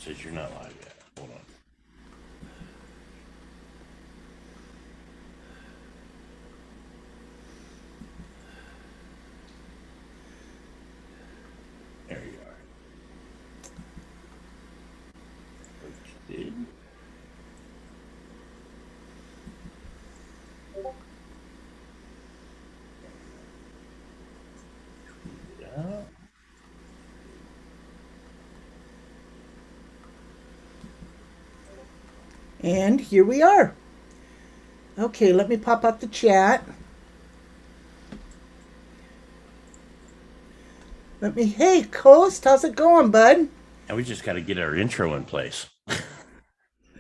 says you're not live yet. Hold on. There you are. Posted. Yeah. And here we are. Okay, let me pop up the chat. Hey, Coast, how's it going, bud? And we just got to get our intro in place.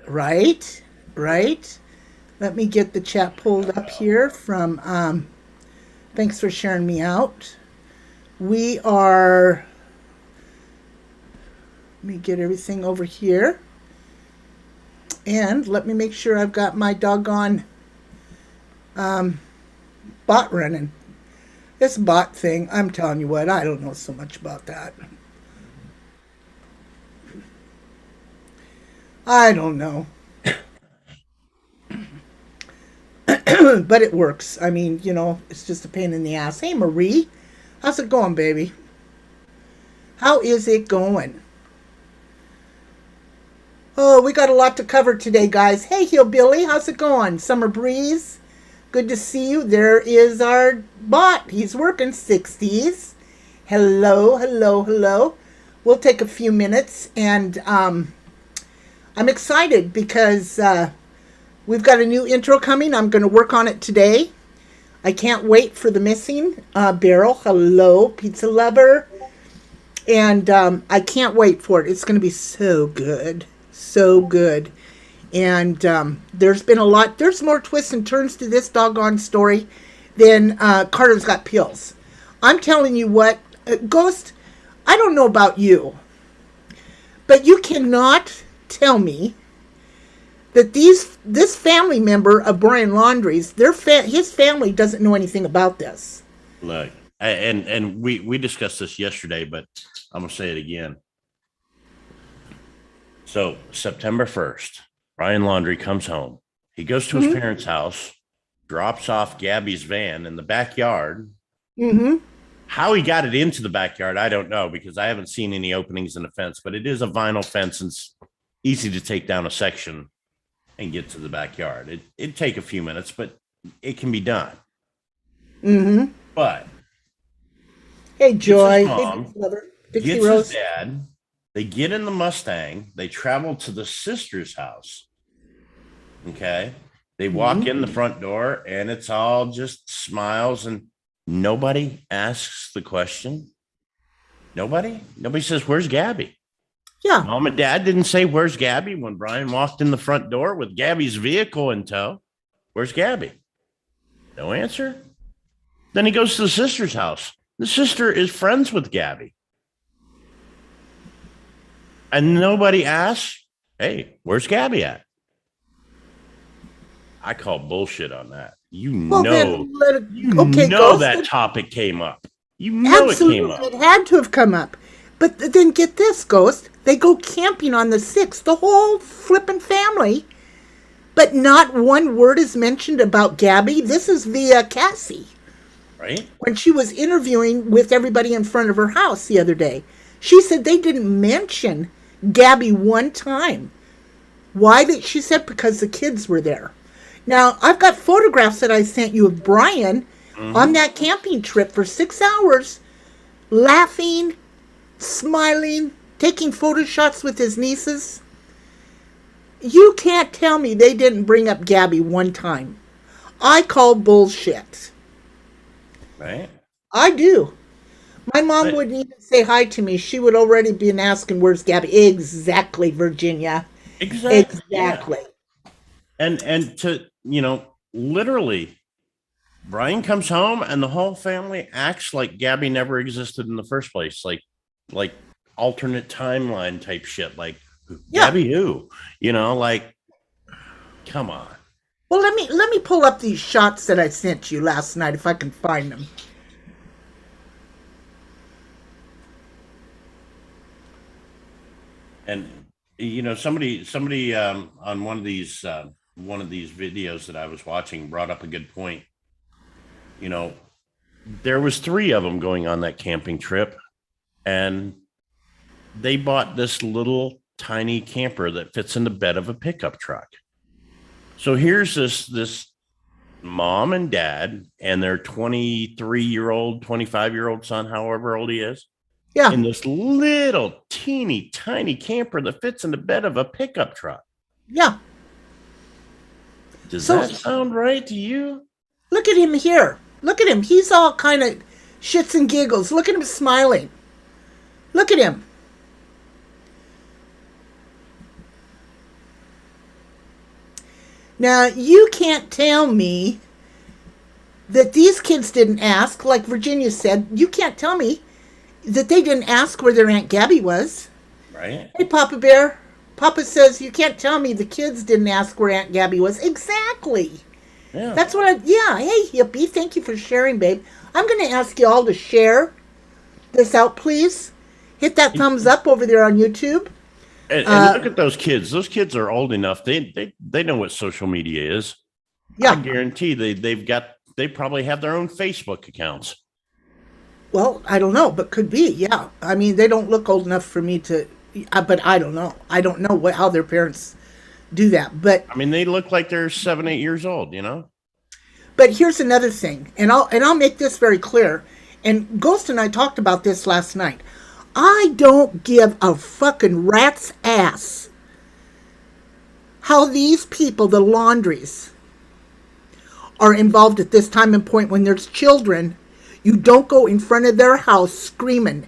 Right. Let me get the chat pulled up here from, thanks for sharing me out. Let me get everything over here. And let me make sure I've got my doggone bot running. This bot thing, I'm telling you what, I don't know so much about that. I don't know. But it works. I mean, it's just a pain in the ass. Hey, Marie. How's it going, baby? How is it going? Oh, we got a lot to cover today, guys. Hey, Hillbilly. How's it going? Summer Breeze. Good to see you. There is our bot. He's working 60s. Hello. We'll take a few minutes, and I'm excited because we've got a new intro coming. I'm going to work on it today. I can't wait for the missing barrel. Hello, pizza lover. And I can't wait for it. It's going to be so good. So good. And there's more twists and turns to this doggone story than Carter's Got Pills. I'm telling you what, Ghost, I don't know about you, but you cannot tell me that this family member of Brian Laundrie's, his family doesn't know anything about this. Look, and we discussed this yesterday, but I'm going to say it again. So September 1st, Brian Laundrie comes home. He goes to his parents' house, drops off Gabby's van in the backyard. Mm-hmm. How he got it into the backyard, I don't know, because I haven't seen any openings in the fence, but it is a vinyl fence and it's easy to take down a section and get to the backyard. It'd take a few minutes, but it can be done. Mm-hmm. But hey, Joy. Mom, hey, gets his dad. They get in the Mustang. They travel to the sister's house. Okay. They walk in the front door and it's all just smiles and nobody asks the question. Nobody says, where's Gabby? Yeah. Mom and Dad didn't say, where's Gabby? When Brian walked in the front door with Gabby's vehicle in tow, where's Gabby? No answer. Then he goes to the sister's house. The sister is friends with Gabby. And nobody asks, hey, where's Gabby at? I call bullshit on that. That topic came up. Absolutely, it came up. It had to have come up. But then get this, Ghost. They go camping on the 6th, the whole flippin' family. But not one word is mentioned about Gabby. This is via Cassie. Right? When she was interviewing with everybody in front of her house the other day. She said they didn't mention Gabby one time. Why? She said because the kids were there. Now, I've got photographs that I sent you of Brian on that camping trip for 6 hours, laughing, smiling, taking photo shots with his nieces. You can't tell me they didn't bring up Gabby one time. I call bullshit. Right? I do. My mom wouldn't even say hi to me. She would already be asking, where's Gabby? Exactly, Virginia. Exactly. Yeah. And to, literally, Brian comes home and the whole family acts like Gabby never existed in the first place. Like alternate timeline type shit. Like, Gabby who? Come on. Well, let me pull up these shots that I sent you last night if I can find them. And somebody on one of these videos that I was watching brought up a good point. You know, there was three of them going on that camping trip, and they bought this little tiny camper that fits in the bed of a pickup truck. So here's this mom and dad and their 23-year-old, 25-year-old son, however old he is, Yeah. in this little teeny tiny camper that fits in the bed of a pickup truck. Yeah. Does that sound right to you? Look at him here. Look at him. He's all kind of shits and giggles. Look at him smiling. Look at him. Now, you can't tell me that these kids didn't ask, like Virginia said. You can't tell me that they didn't ask where their Aunt Gabby was. Right. Hey, Papa Bear. Papa says you can't tell me the kids didn't ask where Aunt Gabby was. Exactly. Yeah. That's what hey, Hippie, thank you for sharing, babe. I'm going to ask you all to share this out, please. Hit that thumbs up over there on YouTube. And look at those kids. Those kids are old enough. They know what social media is. Yeah. I guarantee they probably have their own Facebook accounts. Well, I don't know, but could be. Yeah. I mean, they don't look old enough for me to, but I don't know. I don't know how their parents do that. But I mean, they look like they're 7, 8 years old, you know? But here's another thing, and I'll make this very clear. And Ghost and I talked about this last night. I don't give a fucking rat's ass how these people, the laundries, are involved at this time and point when there's children. You don't go in front of their house screaming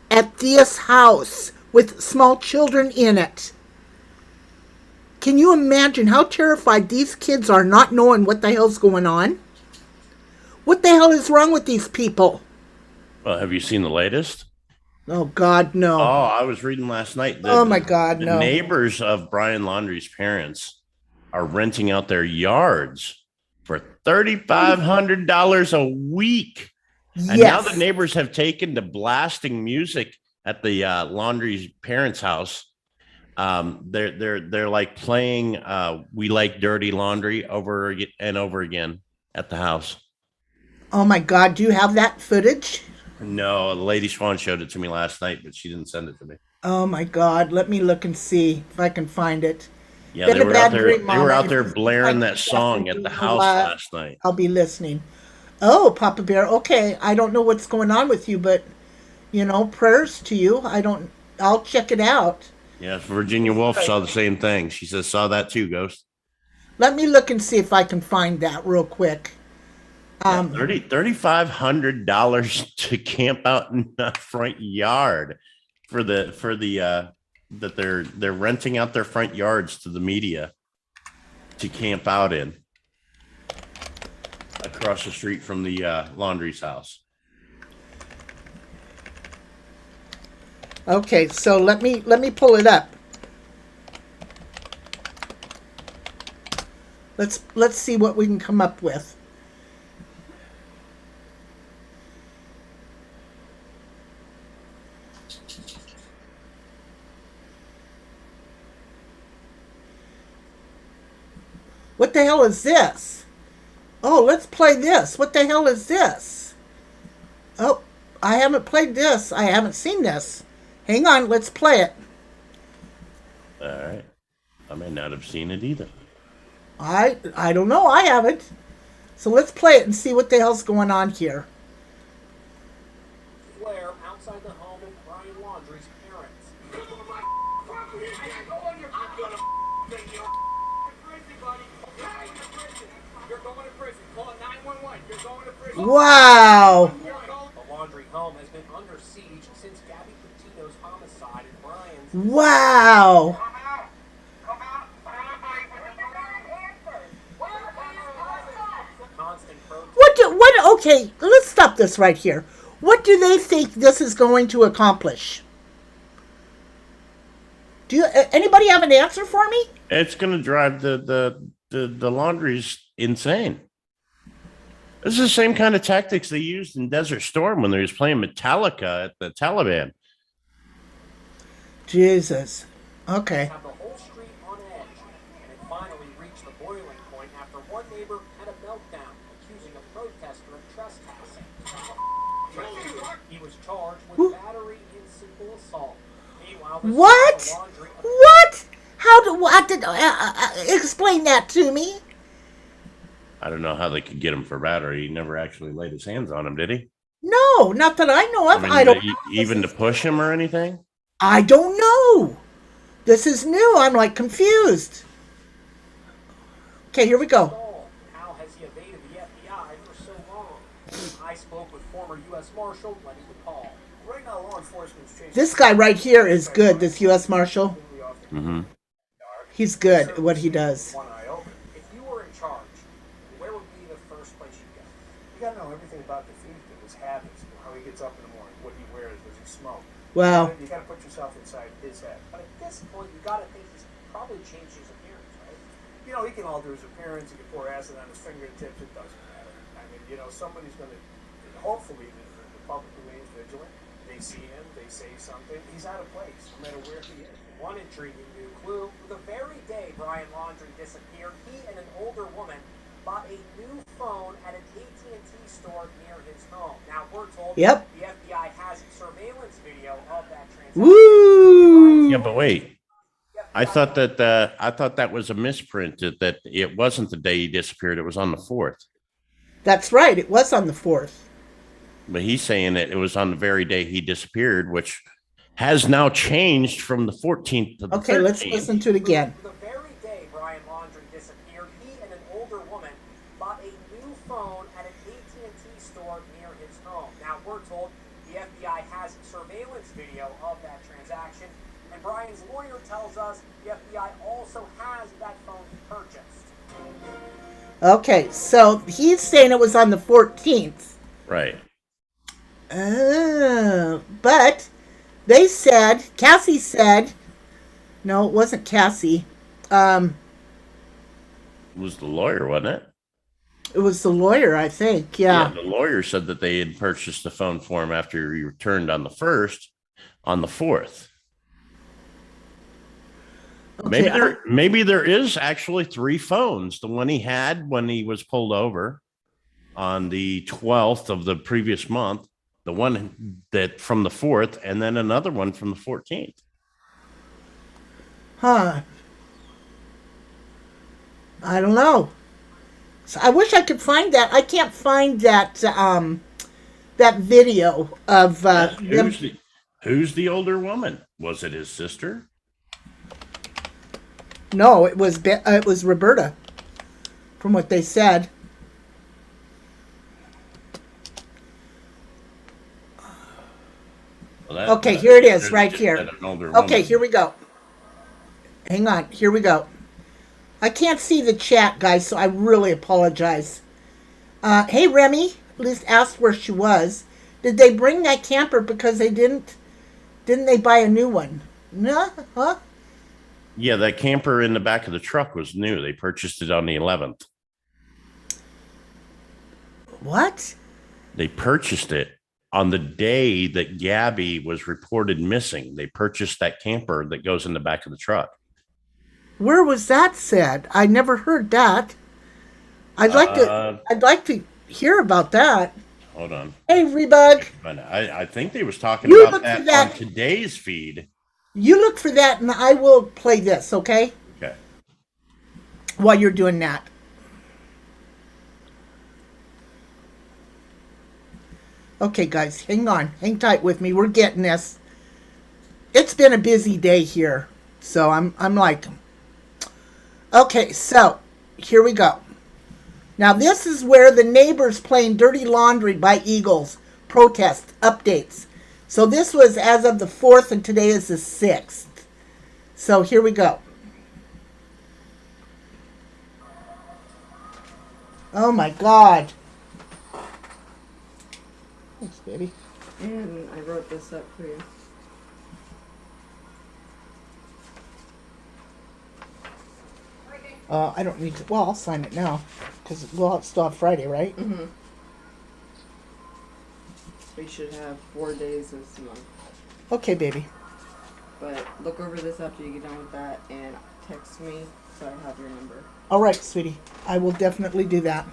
at this house with small children in it. Can you imagine how terrified these kids are not knowing what the hell's going on? What the hell is wrong with these people? Well, have you seen the latest? Oh, God, no. Oh, I was reading last night. Oh, my God, no. The neighbors of Brian Laundrie's parents are renting out their yards for $3,500 a week. Yes. And now the neighbors have taken to blasting music at the Laundrie's parents' house. They're like playing "We Like Dirty Laundry" over and over again at the house. Oh my God, do you have that footage? No, Lady Swan showed it to me last night, but she didn't send it to me. Oh my God, let me look and see if I can find it. Yeah, they were out there. They were out there blaring that song at the house last night. I'll be listening. Oh, Papa Bear. Okay, I don't know what's going on with you, but prayers to you. I'll check it out. Yes, Virginia Woolf saw the same thing. She says, saw that too, Ghost. Let me look and see if I can find that real quick. $3,500 to camp out in the front yard that they're renting out their front yards to the media to camp out in across the street from the Laundrie's house. Okay, so let me pull it up. Let's see what we can come up with. What the hell is this? Oh, let's play this. What the hell is this? Oh, I haven't played this. I haven't seen this. Hang on, let's play it. All right. I may not have seen it either. I don't know. I haven't. So let's play it and see what the hell's going on here. Flare outside the home of Brian Laundrie's parents. Wow. The Laundrie home has been under siege since Gabby Petito's homicide in Brian's. Wow. Okay, let's stop this right here. What do they think this is going to accomplish? Do you, anybody have an answer for me? It's going to drive the Laundries insane. This is the same kind of tactics they used in Desert Storm when they was playing Metallica at the Taliban. Jesus. Okay. Have the whole street on edge, and it finally reached the boiling point after one neighbor had a meltdown, accusing a protester of trespassing. He was charged with battery and simple assault. Meanwhile, the What? laundry. What? How do what did explain that to me? I don't know how they could get him for battery. He never actually laid his hands on him, did he? No, not that I know of. I don't know. Even to push him or anything. I don't know. This is new. I'm like confused. Okay, here we go. How has he evaded the FBI for so long? I spoke with former U.S. Marshal Lenny DePaul. Right now, law enforcement's chasing. This guy right here is good. This U.S. Marshal. Mm-hmm. He's good at what he does. If you were in charge, where would be the first place you'd go? You gotta know everything about the thief and his habits, how he gets up in the morning, what he wears, does he smoke. Wow. You gotta put yourself inside his head. But at this point, you gotta think he's probably changed his appearance, right? You know, he can alter his appearance, he can pour acid on his fingertips, it doesn't matter. I mean, you know, somebody's gonna, hopefully the public remains vigilant. They see him, they say something, he's out of place, no matter where he is. One intriguing new clue, the very day Brian Laundrie disappeared, he and an older woman bought a new phone at an AT&T store near his home. Now, we're told the FBI has surveillance video of that transaction. Woo! Yeah, but wait. I thought that was a misprint. That it wasn't the day he disappeared. It was on the 4th. That's right. It was on the 4th. But he's saying that it was on the very day he disappeared, which has now changed from the 14th to the 13th. Okay, let's listen to it again. The very day Brian Laundrie disappeared, he and an older woman bought a new phone at an AT&T store near his home. Now, we're told the FBI has surveillance video of that transaction, and Brian's lawyer tells us the FBI also has that phone he purchased. Okay, so he's saying it was on the 14th. Right. But they said, Cassie said, no, it wasn't Cassie. It was the lawyer, wasn't it? It was the lawyer, I think. Yeah. The lawyer said that they had purchased the phone for him after he returned on the 1st, on the 4th. Okay. Maybe there is actually 3 phones. The one he had when he was pulled over on the 12th of the previous month, the one that from the 4th, and then another one from the 14th. Huh. I don't know. So I wish I could find that. I can't find that that video of Who's the older woman? Was it his sister? No, it was Roberta, from what they said. Well, Okay, here it is, right here. Okay, here we go. Hang on, here we go. I can't see the chat, guys, so I really apologize. Hey, Remy, at least asked where she was. Did they bring that camper because they didn't they buy a new one? No? Huh? Yeah, that camper in the back of the truck was new. They purchased it on the 11th. What? They purchased it on the day that Gabby was reported missing. They purchased that camper that goes in the back of the truck. Where was that said? I never heard that. I'd like to hear about that. Hold on. Hey, Rebug. I think they was talking about that on today's feed. You look for that, and I will play this, okay? Okay. While you're doing that. Okay, guys, hang on. Hang tight with me. We're getting this. It's been a busy day here, so I'm like... Okay, so here we go. Now, this is where the neighbors playing Dirty Laundry by Eagles protest updates. So this was as of the 4th, and today is the 6th. So here we go. Oh my God. Thanks, baby. And I wrote this up for you. I don't need to. Well, I'll sign it now because we'll still have Friday, right? Mm-hmm. We should have 4 days this month. Okay, baby. But look over this after you get done with that and text me so I have your number. All right, sweetie. I will definitely do that.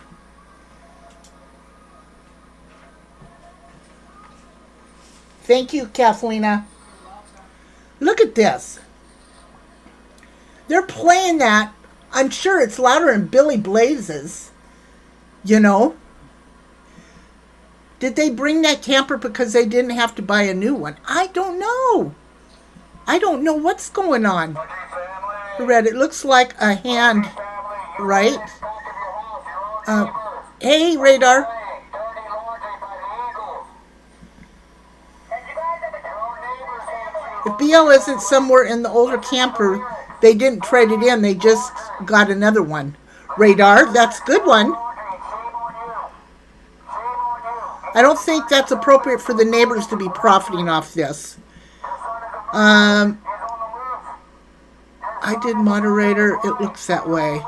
Thank you, Kathlina. Look at this. They're playing that. I'm sure it's louder than Billy Blazes. You know? Did they bring that camper because they didn't have to buy a new one? I don't know. I don't know what's going on. Red, it looks like a hand, right? Hey, Radar. If BL isn't somewhere in the older camper, they didn't trade it in. They just got another one. Radar, that's a good one. I don't think that's appropriate for the neighbors to be profiting off this. I did moderator. It looks that way.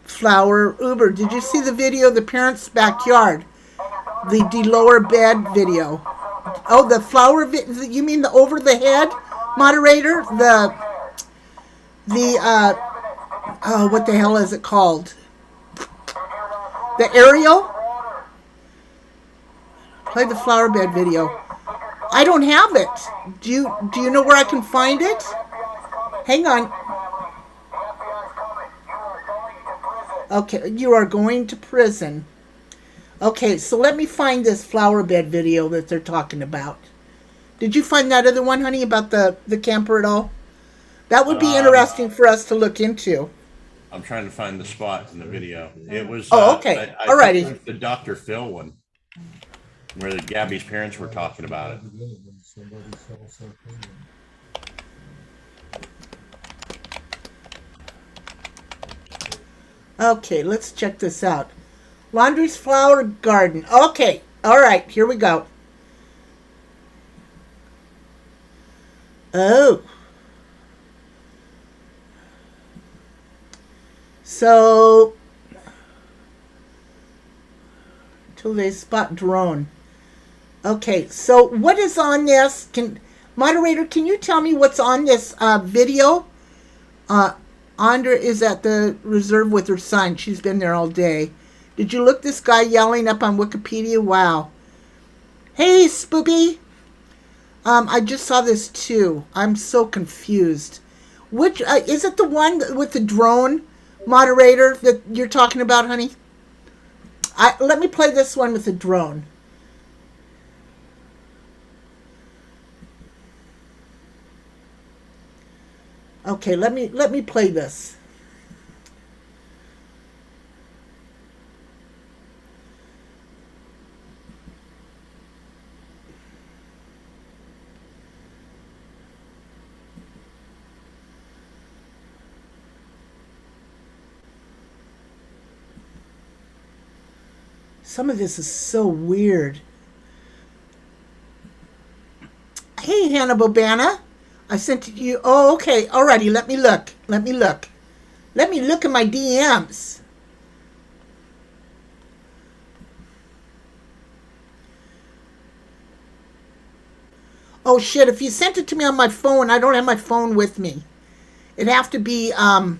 Flower Uber. Did you see the video of the parents' backyard? The lower bed video. Oh, the flower. You mean the over the head moderator? Oh, what the hell is it called? The aerial. Play the flower bed video. I don't have it. Do you know where I can find it? Hang on. Okay, you are going to prison. Okay, so let me find this flower bed video that they're talking about. Did you find that other one, honey, about the camper at all? That would be interesting for us to look into. I'm trying to find the spot in the video. It was. Oh, okay. I Alrighty. think it was the Dr. Phil one, where Gabby's parents were talking about it. Okay, let's check this out. Laundry's Flower Garden. Okay, all right, here we go. Oh. So, until they spot drone. Okay, so what is on this? Moderator, can you tell me what's on this video? Andra is at the reserve with her son. She's been there all day. Did you look this guy yelling up on Wikipedia? Wow. Hey, Spoopy. I just saw this too. I'm so confused. Which is it the one with the drone moderator that you're talking about, honey? Let me play this one with the drone. Okay, let me play this. Some of this is so weird. Hey, Hannah Bobana. I sent it to you. Oh, okay. Alrighty, let me look. Let me look at my DMs. Oh, shit. If you sent it to me on my phone, I don't have my phone with me. It'd have to be DM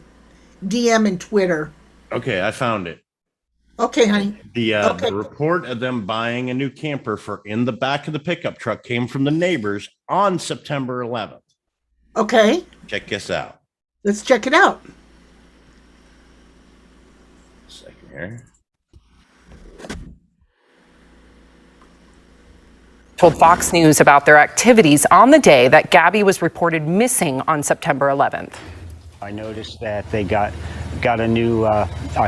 and Twitter. Okay, I found it. Okay, honey. The report of them buying a new camper for in the back of the pickup truck came from the neighbors on September 11th. Okay. Check this out. Let's check it out. Second here. Told Fox News about their activities on the day that Gabby was reported missing on September 11th. I noticed that they got a new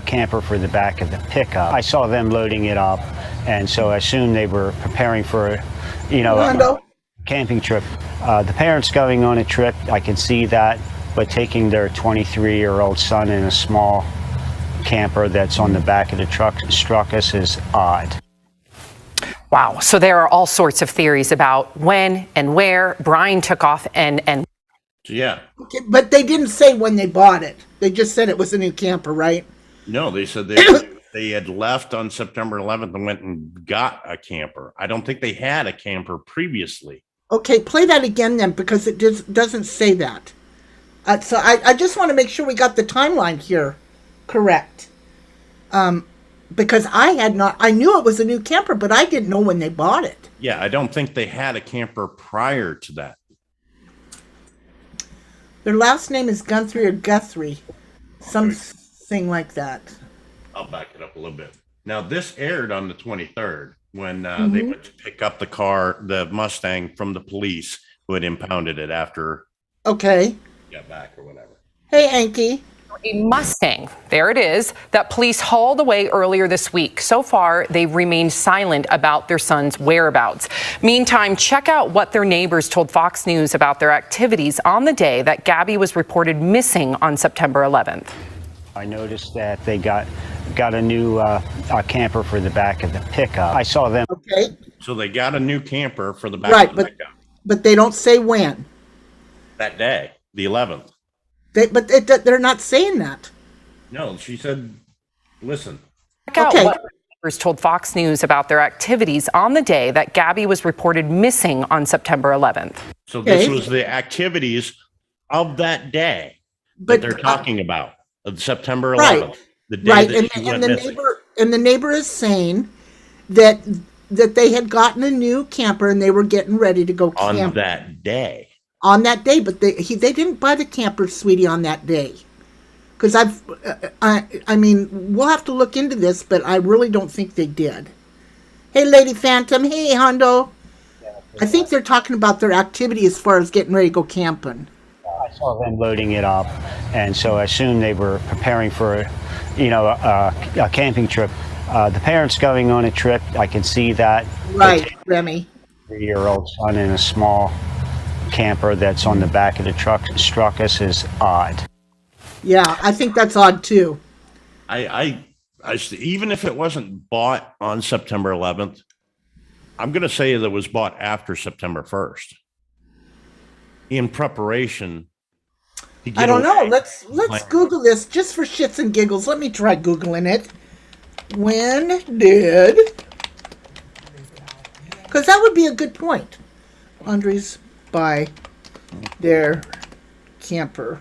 camper for the back of the pickup. I saw them loading it up, and so I assumed they were preparing for, a camping trip. The parents going on a trip, I can see that, but taking their 23-year-old son in a small camper that's on the back of the truck struck us as odd. Wow. So there are all sorts of theories about when and where Brian took off and Yeah. Okay, but they didn't say when they bought it. They just said it was a new camper, right? No, they said they had left on September 11th and went and got a camper. I don't think they had a camper previously. Okay, play that again then, because it doesn't say that. So I just want to make sure we got the timeline here correct. Because I knew it was a new camper, but I didn't know when they bought it. Yeah, I don't think they had a camper prior to that. Their last name is Guthrie or Guthrie, something like that. I'll back it up a little bit. Now, this aired on the 23rd when they went to pick up the Mustang from the police who had impounded it after Okay. got back or whatever. Hey, Anki. A Mustang, there it is, that police hauled away earlier this week. So far, they've remained silent about their son's whereabouts. Meantime, check out what their neighbors told Fox News about their activities on the day that Gabby was reported missing on September 11th. I noticed that they got a new camper for the back of the pickup. I saw them. Okay. So they got a new camper for the back Right, of the pickup but they don't say when. that day, the 11th. They're not saying that. No, she said, listen. Check out Okay. what their neighbors told Fox News about their activities on the day that Gabby was reported missing on September 11th. So this Okay. was the activities of that day But that they're talking about, of September 11th. Right. The day Right, that she went missing. the neighbor is saying that they had gotten a new camper and they were getting ready to go On camping that day. on that day, but they didn't buy the camper, sweetie, on that day. Because I mean, we'll have to look into this, but I really don't think they did. Hey, Lady Phantom. Hey, Hondo. I think they're talking about their activity as far as getting ready to go camping. I saw them loading it up, and so I assumed they were preparing for, a camping trip. The parents going on a trip, I can see that. Right, Remy. 3-year-old son in a small camper that's on the back of the truck struck us as odd. Yeah, I think that's odd too. I even if it wasn't bought on September 11th, I'm going to say that it was bought after September 1st in preparation. To get I don't know. away. Let's Google this just for shits and giggles. Let me try Googling it. When did? Because that would be a good point. Laundries buy their camper.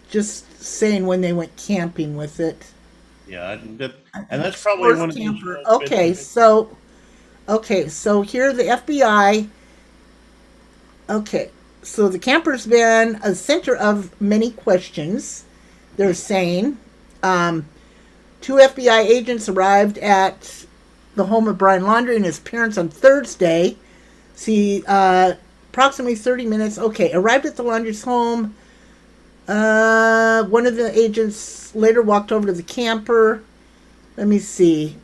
Just saying when they went camping with it. Yeah, and that's probably one of these. Camper. Okay, so here the FBI. Okay, so the camper's been a center of many questions. They're saying 2 FBI agents arrived at the home of Brian Laundrie and his parents on Thursday. See, approximately 30 minutes. Okay, arrived at the Laundrie's home. One of the agents later walked over to the camper. Let me see.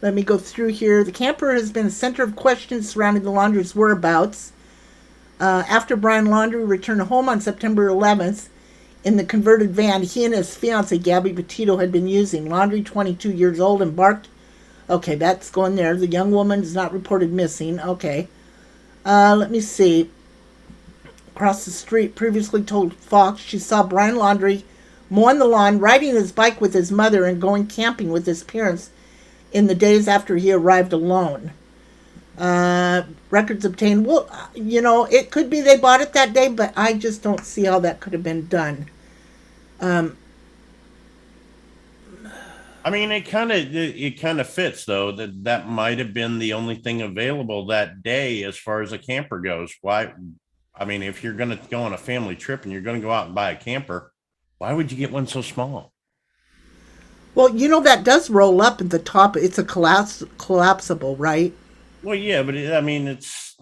Let me go through here. The camper has been a center of questions surrounding the Laundrie's whereabouts. After Brian Laundrie returned home on September 11th in the converted van he and his fiancée, Gabby Petito, had been using. Laundrie, 22 years old, embarked. Okay, that's going there. The young woman is not reported missing. Okay. Let me see. Across the street, previously told Fox she saw Brian Laundrie mowing the lawn, riding his bike with his mother, and going camping with his parents in the days after he arrived alone. Records obtained. Well, it could be they bought it that day, but I just don't see how that could have been done. I mean, it kind of fits though that might have been the only thing available that day as far as a camper goes. Why? I mean, if you're going to go on a family trip and you're going to go out and buy a camper, why would you get one so small? Well, that does roll up at the top. It's a collapsible, right? Well, yeah, but it's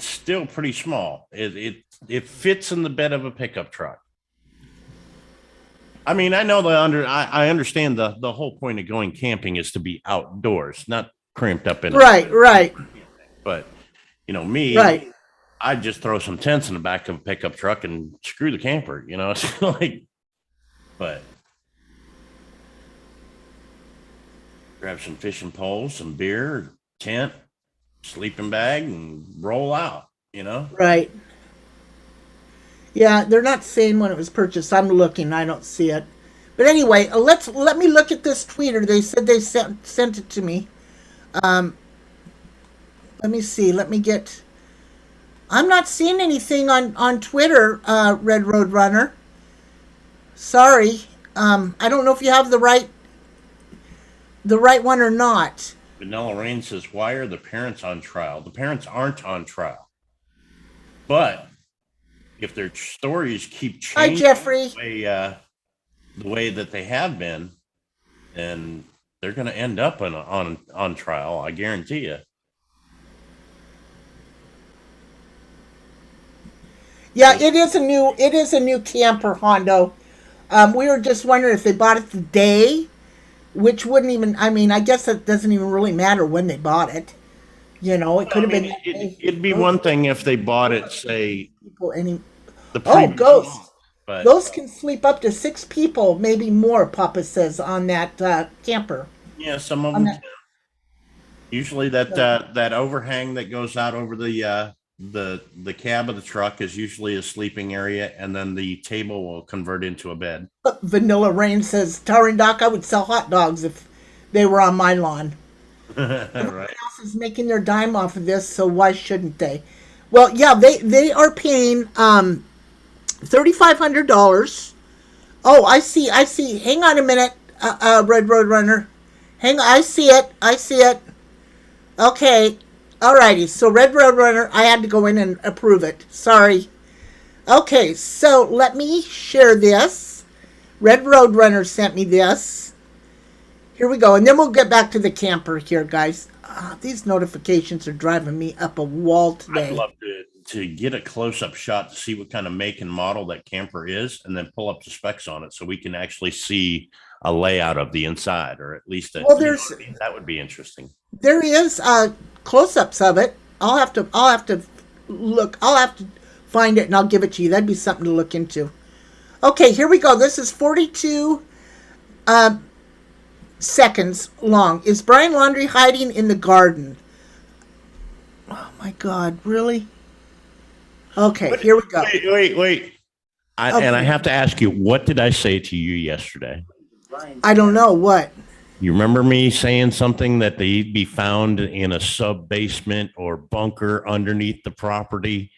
still pretty small. It fits in the bed of a pickup truck. I mean, I know I understand the whole point of going camping is to be outdoors, not cramped up in. Right. But me, right. I'd just throw some tents in the back of a pickup truck and screw the camper. It's like, but grab some fishing poles, some beer, tent, sleeping bag, and roll out, you know? Right. Yeah, they're not saying when it was purchased. I'm looking. I don't see it. But anyway, let me look at this tweeter. They said they sent it to me. Let me see. Let me get. I'm not seeing anything on Twitter, Red Road Runner. Sorry. I don't know if you have the right one or not. Vanilla Rain says, why are the parents on trial? The parents aren't on trial. But if their stories keep changing Hi, Jeffrey. The way that they have been, then they're going to end up on trial. I guarantee you. Yeah, it is a new camper, Hondo. We were just wondering if they bought it today, which wouldn't even. I mean, I guess it doesn't even really matter when they bought it. You know, it could have been. It'd be one thing if they bought it, say, the previous ghosts. month, but Ghosts can sleep up to 6 people, maybe more. Papa says on that camper. yeah, some of them. Usually that overhang that goes out over the cab of the truck is usually a sleeping area, and then the table will convert into a bed. Vanilla Rain says, Towering Doc, I would sell hot dogs if they were on my lawn. Right. Everyone else is making their dime off of this, so why shouldn't they? Well, yeah, they are paying $3,500. Oh, I see. Hang on a minute, Red Road Runner. Hang on, I see it. Okay. Alrighty, so Red Road Runner, I had to go in and approve it. Sorry. Okay, so let me share this. Red Road Runner sent me this. Here we go, and then we'll get back to the camper here, guys. These notifications are driving me up a wall today. I'd love to get a close-up shot to see what kind of make and model that camper is, and then pull up the specs on it so we can actually see a layout of the inside, or at least that would be interesting. There is close-ups of it. I'll have to look. I'll have to find it and I'll give it to you. That'd be something to look into. Okay, here we go. This is 42 seconds long. Is Brian Laundrie hiding in the garden? Oh my God, really? Okay, here we go. Wait. And I have to ask you, what did I say to you yesterday? I don't know what. You remember me saying something that they'd be found in a sub-basement or bunker underneath the property?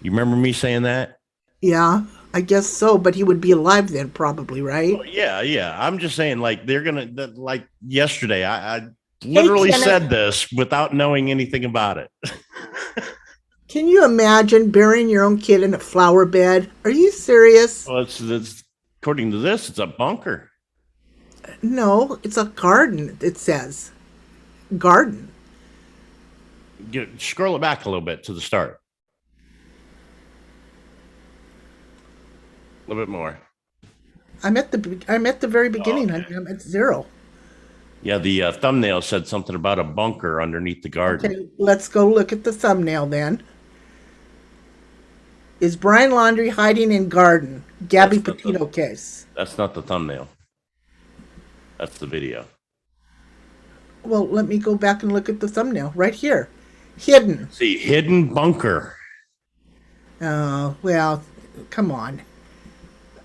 You remember me saying that? Yeah, I guess so, but he would be alive then probably, right? Oh, yeah. I'm just saying, like, they're going to, like yesterday, I literally said this without knowing anything about it. Can you imagine burying your own kid in a flower bed? Are you serious? Well, it's according to this, it's a bunker. No, it's a garden, it says. Garden. Scroll it back a little bit to the start. A little bit more. I'm at the very beginning. Okay. I'm at 0. Yeah, the thumbnail said something about a bunker underneath the garden. Okay, let's go look at the thumbnail then. Is Brian Laundrie hiding in garden? Gabby Petito case. That's not the thumbnail. That's the video. Well, let me go back and look at the thumbnail right here. Hidden. See, hidden bunker. Oh, well, come on.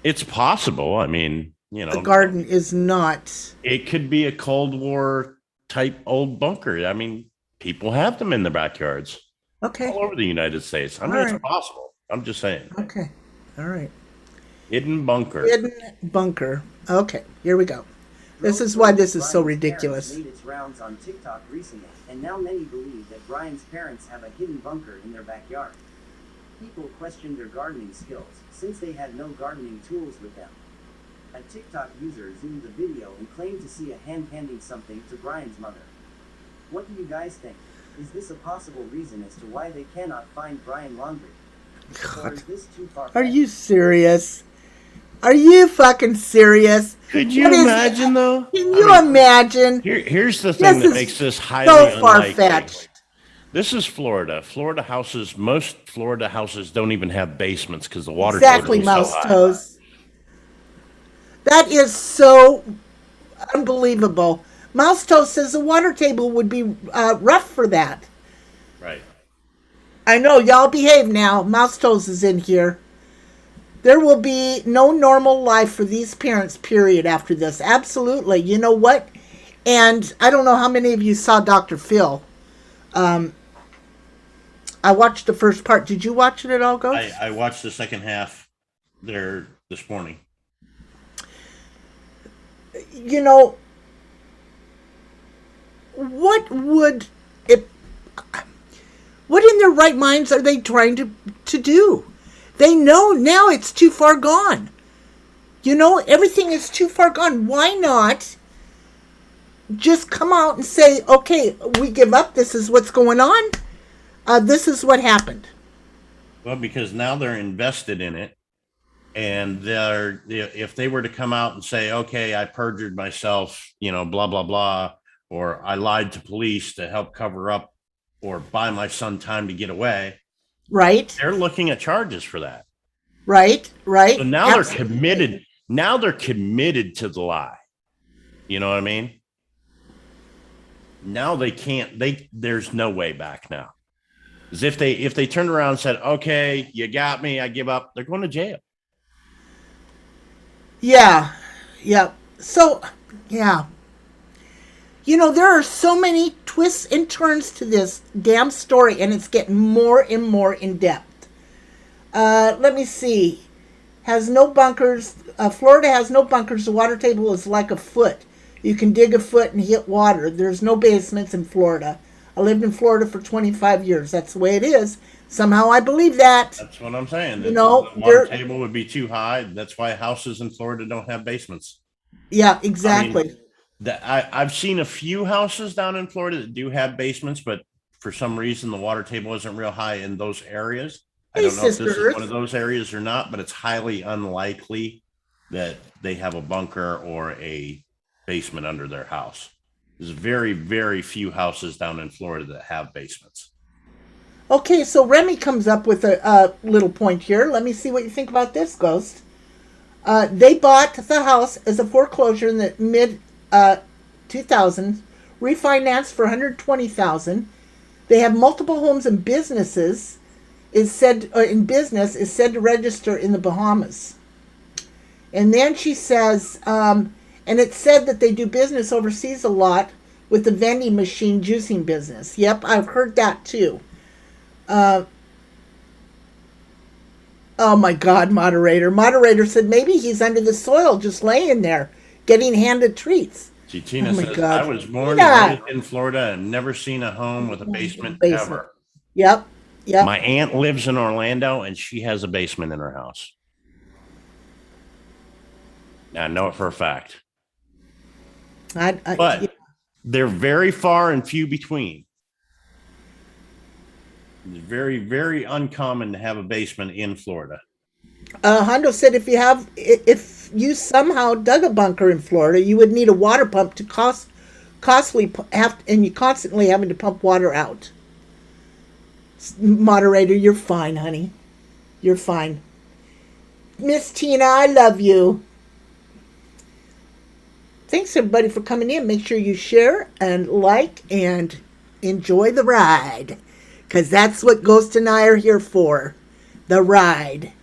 It's possible. I mean, you know. The garden is not. It could be a Cold War type old bunker. I mean, people have them in their backyards. Okay. All over the United States. I mean, it's possible. I'm just saying. Okay. All right. Hidden bunker. Hidden bunker. Okay, here we go. This is why this is so ridiculous. Made its rounds on TikTok recently, and now many believe that Brian's parents have a hidden bunker in their backyard. People questioned their gardening skills, since they had no gardening tools with them. A TikTok user zoomed the video and claimed to see a hand handing something to Brian's mother. What do you guys think? Is this a possible reason as to why they cannot find Brian Laundrie? Or is this too far-fetched? Are you serious? Are you fucking serious? Could you imagine, though? Can you imagine? Here's the thing that makes this highly so far-fetched. This is Florida. Most Florida houses don't even have basements because the water exactly, mouse toes. That is so unbelievable. Mouse Toast says the water table would be rough for that. Right. I know, y'all behave now. Mouse Toast is in here. There will be no normal life for these parents, period, after this. Absolutely. You know what? And I don't know how many of you saw Dr. Phil. I watched the first part. Did you watch it at all, Ghost? I watched the second half there this morning. You know, what in their right minds are they trying to do? They know now it's too far gone. You know, everything is too far gone. Why not just come out and say, okay, we give up. This is what's going on. This is what happened. Well, because now they're invested in it. And if they were to come out and say, okay, I perjured myself, blah, blah, blah, or I lied to police to help cover up or buy my son time to get away. Right. They're looking at charges for that. Right. So now Absolutely. They're committed. Now they're committed to the lie. You know what I mean? Now they can't, there's no way back now. Because if they turned around and said, okay, you got me, I give up, they're going to jail. Yeah. So, yeah. You know, there are so many twists and turns to this damn story, and it's getting more and more in depth. Let me see. Has no bunkers. Florida has no bunkers. The water table is like a foot. You can dig a foot and hit water. There's no basements in Florida. I lived in Florida for 25 years. That's the way it is. Somehow I believe that. That's what I'm saying. You know, the water table would be too high. That's why houses in Florida don't have basements. Yeah, exactly. I mean, I've seen a few houses down in Florida that do have basements, but for some reason the water table isn't real high in those areas. I don't know if this is one of those areas or not, but it's highly unlikely that they have a bunker or a basement under their house. There's very, very few houses down in Florida that have basements. Okay, so Remy comes up with a little point here. Let me see what you think about this, Ghost. They bought the house as a foreclosure in the mid 2000s, refinanced for $120,000. They have multiple homes and businesses. Is said to register in the Bahamas. And then she says, and it's said that they do business overseas a lot with the vending machine juicing business. Yep, I've heard that too. Oh my God, moderator. Moderator said maybe he's under the soil just laying there getting handed treats. See, Tina says, I was born and raised in Florida and never seen a home with a basement ever. Yep. My aunt lives in Orlando and she has a basement in her house. I know it for a fact. But they're very far and few between. It's very, very uncommon to have a basement in Florida. Hondo said if you somehow dug a bunker in Florida, you would need a water pump to costly and you constantly having to pump water out. Moderator, you're fine, honey. You're fine. Miss Tina, I love you. Thanks, everybody, for coming in. Make sure you share and like and enjoy the ride. Because that's what Ghost and I are here for. The ride.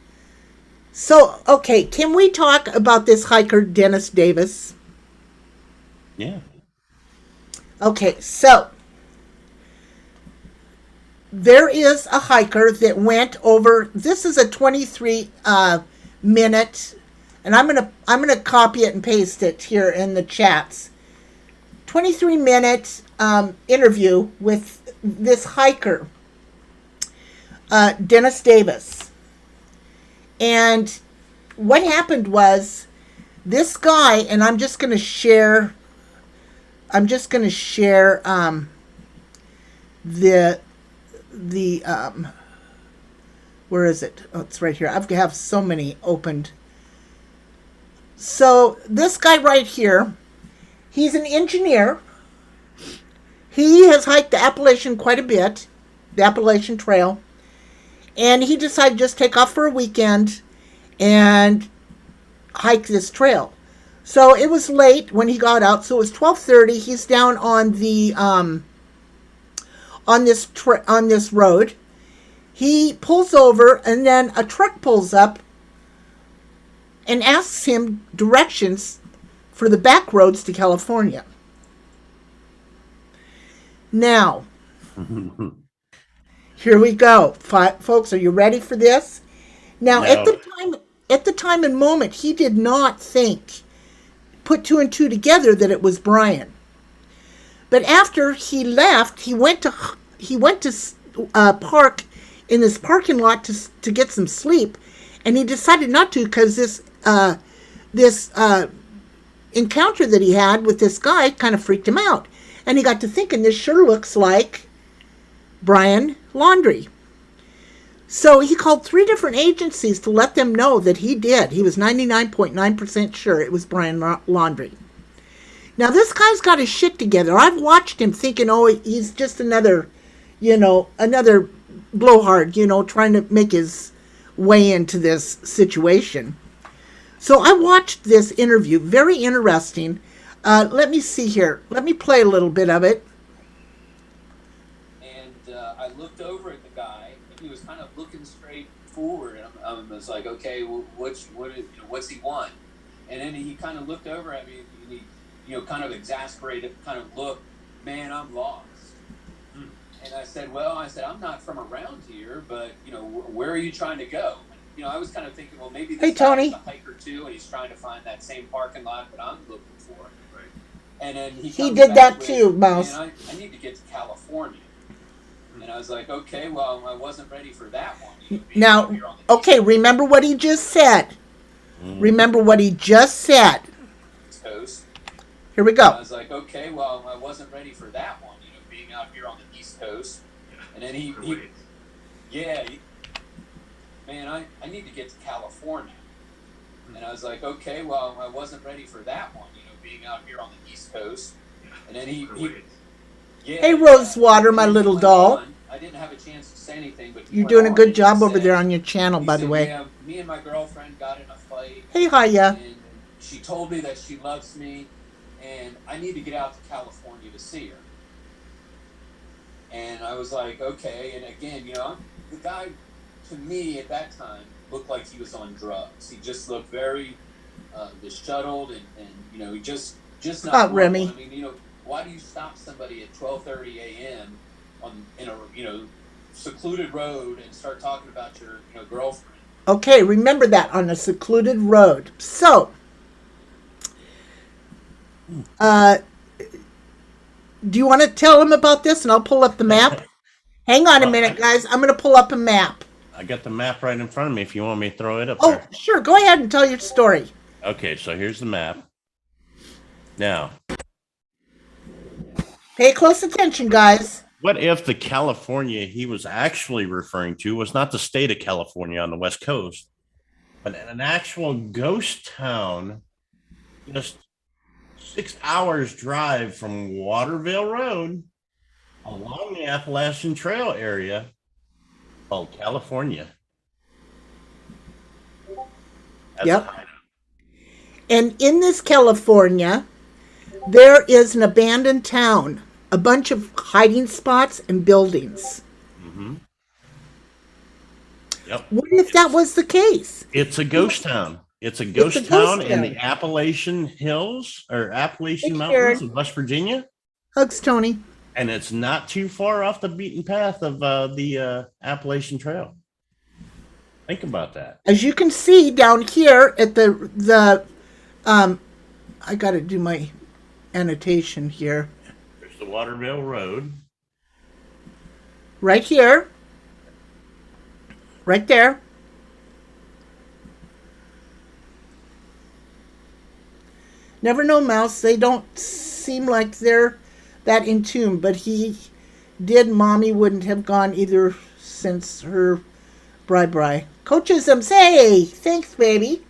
So, okay, can we talk about this hiker, Dennis Davis? Yeah. Okay, so there is a hiker that went over. This is a 23 minute, and I'm gonna copy it and paste it here in the chats. 23-minute interview with this hiker, Dennis Davis. And what happened was this guy, and I'm just gonna share the where is it? Oh, it's right here. I have so many opened. So this guy right here, he's an engineer. He has hiked the Appalachian quite a bit, the Appalachian Trail, and he decided to just take off for a weekend and hike this trail. So it was late when he got out. So it was 12:30. He's down on the on this road. He pulls over, and then a truck pulls up and asks him directions for the back roads to California. Now, here we go, folks. Are you ready for this? Now, No. at the time and moment, he did not put two and two together that it was Brian. But after he left, he went to park in this parking lot to get some sleep, and he decided not to because this encounter that he had with this guy kind of freaked him out, and he got to thinking, this sure looks like Brian Laundrie. So he called 3 different agencies to let them know that he did. He was 99.9% sure it was Brian Laundrie. Now, this guy's got his shit together. I've watched him thinking, oh, he's just another blowhard, trying to make his way into this situation. So I watched this interview. Very interesting. Let me see here. Let me play a little bit of it. And I looked over at the guy, and he was kind of looking straight forward. And I was like, okay, well, what's he want? And then he kind of looked over at me, and he kind of exasperated, kind of looked, man, I'm lost. And I said, I'm not from around here, but, where are you trying to go? I was kind of thinking, well, maybe this guy's a hiker too, and he's trying to find that same parking lot that I'm looking for. Right. And then he did that too, Mouse. I need to get to California. And I was like, okay, well, I wasn't ready for that one. Now, okay, remember what he just said. Remember what he just said. Coast. Here we go. I was like, okay, well, I wasn't ready for that one, being out here on the East Coast. And then man, I need to get to California. And I was like, okay, well, I wasn't ready for that one, being out here on the East Coast. And then hey, Rosewater, my little doll. I didn't have a chance to say anything, but you're doing a good job over there on your channel, by the way. Yeah, me and my girlfriend got in a fight. Hey, hiya. And she told me that she loves me, and I need to get out to California to see her. And I was like, okay. And again, the guy, to me at that time, looked like he was on drugs. He just looked very disheveled, and he just not Remy. I mean, why do you stop somebody at 12:30 a.m. in a secluded road and start talking about your girlfriend? Okay, remember that, on a secluded road. So, do you want to tell him about this, and I'll pull up the map? Hang on a minute, guys. I'm going to pull up a map. I got the map right in front of me if you want me to throw it up there. there. Oh, sure. Go ahead and tell your story. Okay, so here's the map. Now, pay close attention, guys. What if the California he was actually referring to was not the state of California on the West Coast, but an actual ghost town just 6 hours drive from Waterville Road along the Appalachian Trail area called California? Yep. And in this California, there is an abandoned town, a bunch of hiding spots and buildings. Mm-hmm. Yep. What if that was the case? It's a ghost town. It's a ghost town in the Appalachian Hills or Appalachian Mountains of West Virginia. Hugs, Tony. And it's not too far off the beaten path of the Appalachian Trail. Think about that. As you can see down here at the I got to do my annotation here. There's the Waterville Road. Right here. Right there. Never know, Mouse. They don't seem like they're that in tune, but he did. Mommy wouldn't have gone either since her bri. Coachism, say, thanks, baby.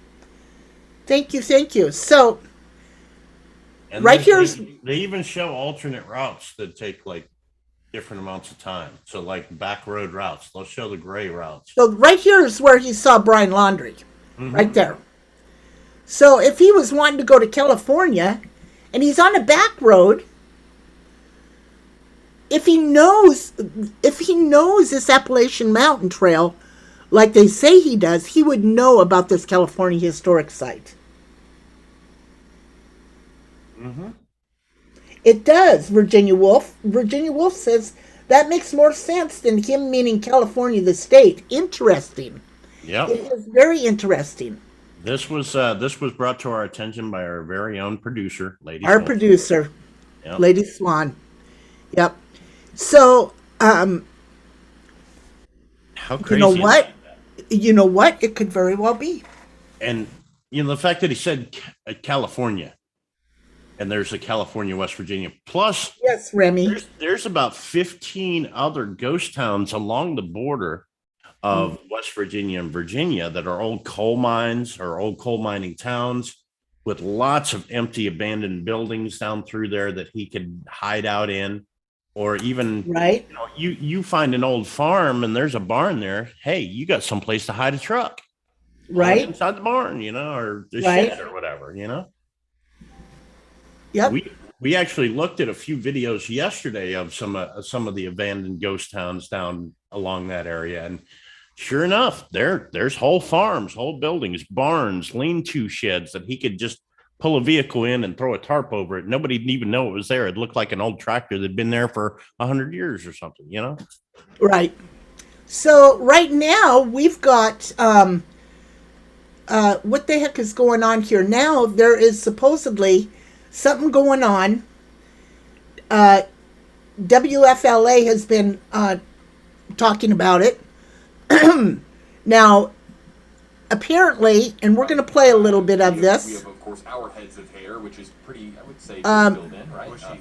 Thank you. So, and right here, they even show alternate routes that take like different amounts of time. So, like back road routes, they'll show the gray routes. So, right here is where he saw Brian Laundrie, right there. So if he was wanting to go to California and he's on a back road, if he knows this Appalachian Mountain Trail like they say he does, he would know about this California historic site. Mm-hmm. It does, Virginia Woolf. Virginia Woolf says that makes more sense than him meaning California, the state. Interesting. Yep. It is very interesting. This was brought to our attention by our very own producer, Lady Our Swan. producer, Yep. Lady Swan. Yep. So, How crazy! you know is what? that? You know what? It could very well be. And the fact that he said California, and there's a California, West Virginia. Plus, Yes, Remy. there's about 15 other ghost towns along the border of West Virginia and Virginia that are old coal mines or old coal mining towns with lots of empty, abandoned buildings down through there that he could hide out in. Or even, Right. you find an old farm and there's a barn there. Hey, you got someplace to hide a truck. Right. Inside the barn, or the Right. shed or whatever, Yep. We actually looked at a few videos yesterday of some of the abandoned ghost towns down along that area, and sure enough, there's whole farms, whole buildings, barns, lean-to sheds that he could just pull a vehicle in and throw a tarp over it. Nobody'd even know it was there. It looked like an old tractor that'd been there for 100 years or something, Right. So right now we've got what the heck is going on here? Now there is supposedly something going on. WFLA has been talking about it. Now, apparently, and we're going to play a little bit of We this. have, of course, our heads of hair, which is pretty, I would say, filled in, right? Bushy.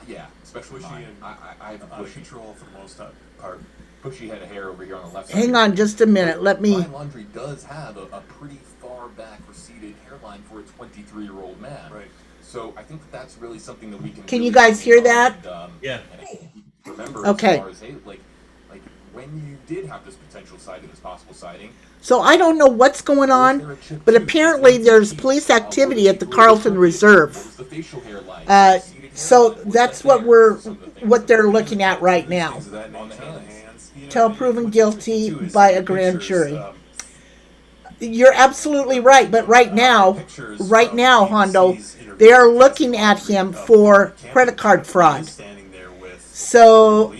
Yeah, especially Bushy mine. and I have a out of bushy, control for the most part. bushy head of hair over here on the left side. Hang on just a minute. Let me. Brian Laundrie does have a pretty far back receded hairline for a 23-year-old man. Right. So I think that's really something that we can. Can really you guys hear lean on that? And, Yeah. And remember, Okay. as far as, hey, like when you did have this potential sighting, this possible sighting. So I don't know what's going on, but apparently there's police activity at the Carlton Reserve. So that's what they're looking at right now. On the hands. Till proven guilty by a grand jury. You're absolutely right, but right now, Hondo, they are looking at him for credit card fraud. So,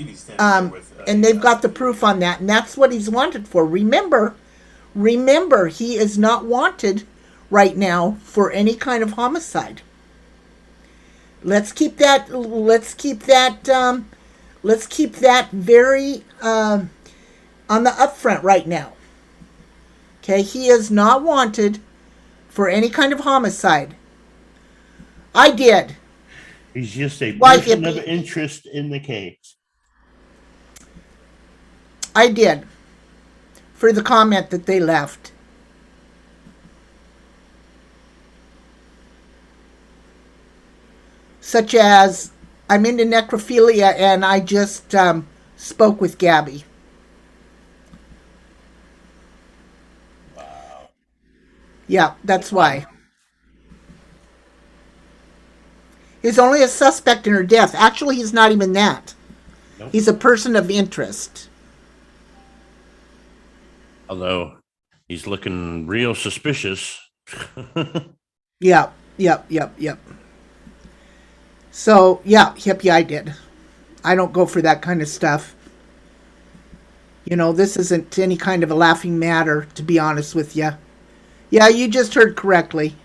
and they've got the proof on that, and that's what he's wanted for. Remember, he is not wanted right now for any kind of homicide. Let's keep that very on the upfront right now. Okay, he is not wanted for any kind of homicide. I did. He's just a Why, person of hippie? interest in the case. I did. For the comment that they left. Such as, I'm into necrophilia and I just spoke with Gabby. Wow. Yeah, that's why. He's only a suspect in her death. Actually, he's not even that. Nope. He's a person of interest. Although he's looking real suspicious. Yep. So, yeah, hippie, I did. I don't go for that kind of stuff. This isn't any kind of a laughing matter, to be honest with you. Yeah, you just heard correctly.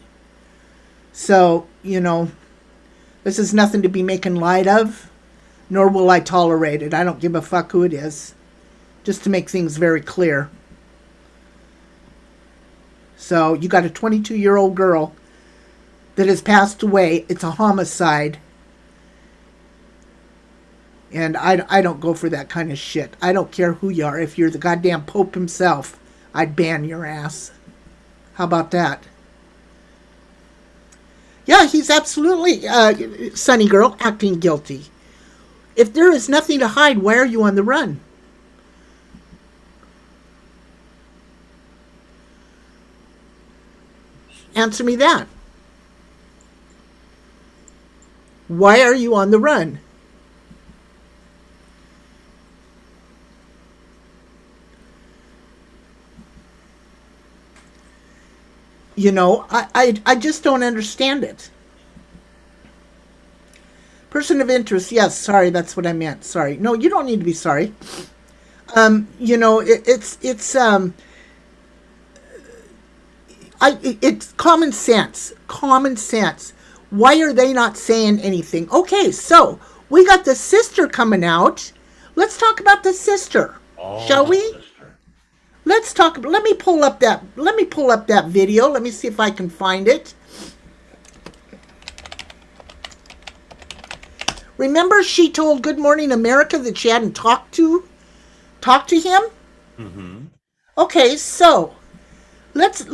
So, this is nothing to be making light of, nor will I tolerate it. I don't give a fuck who it is. Just to make things very clear. So, you got a 22-year-old girl that has passed away. It's a homicide. And I don't go for that kind of shit. I don't care who you are. If you're the goddamn Pope himself, I'd ban your ass. How about that? Yeah, he's absolutely, Sunny Girl, acting guilty. If there is nothing to hide, why are you on the run? Answer me that. Why are you on the run? You know, I just don't understand it. Person of interest, yes, sorry, that's what I meant. Sorry. No, you don't need to be sorry. You know, it's common sense. Common sense. Why are they not saying anything? Okay, so we got the sister coming out. Let's talk about the sister, shall we? Sister. Let's talk. Let me pull up that video. Let me see if I can find it. Remember, she told Good Morning America that she hadn't talked to him. Mm-hmm. Okay, so let's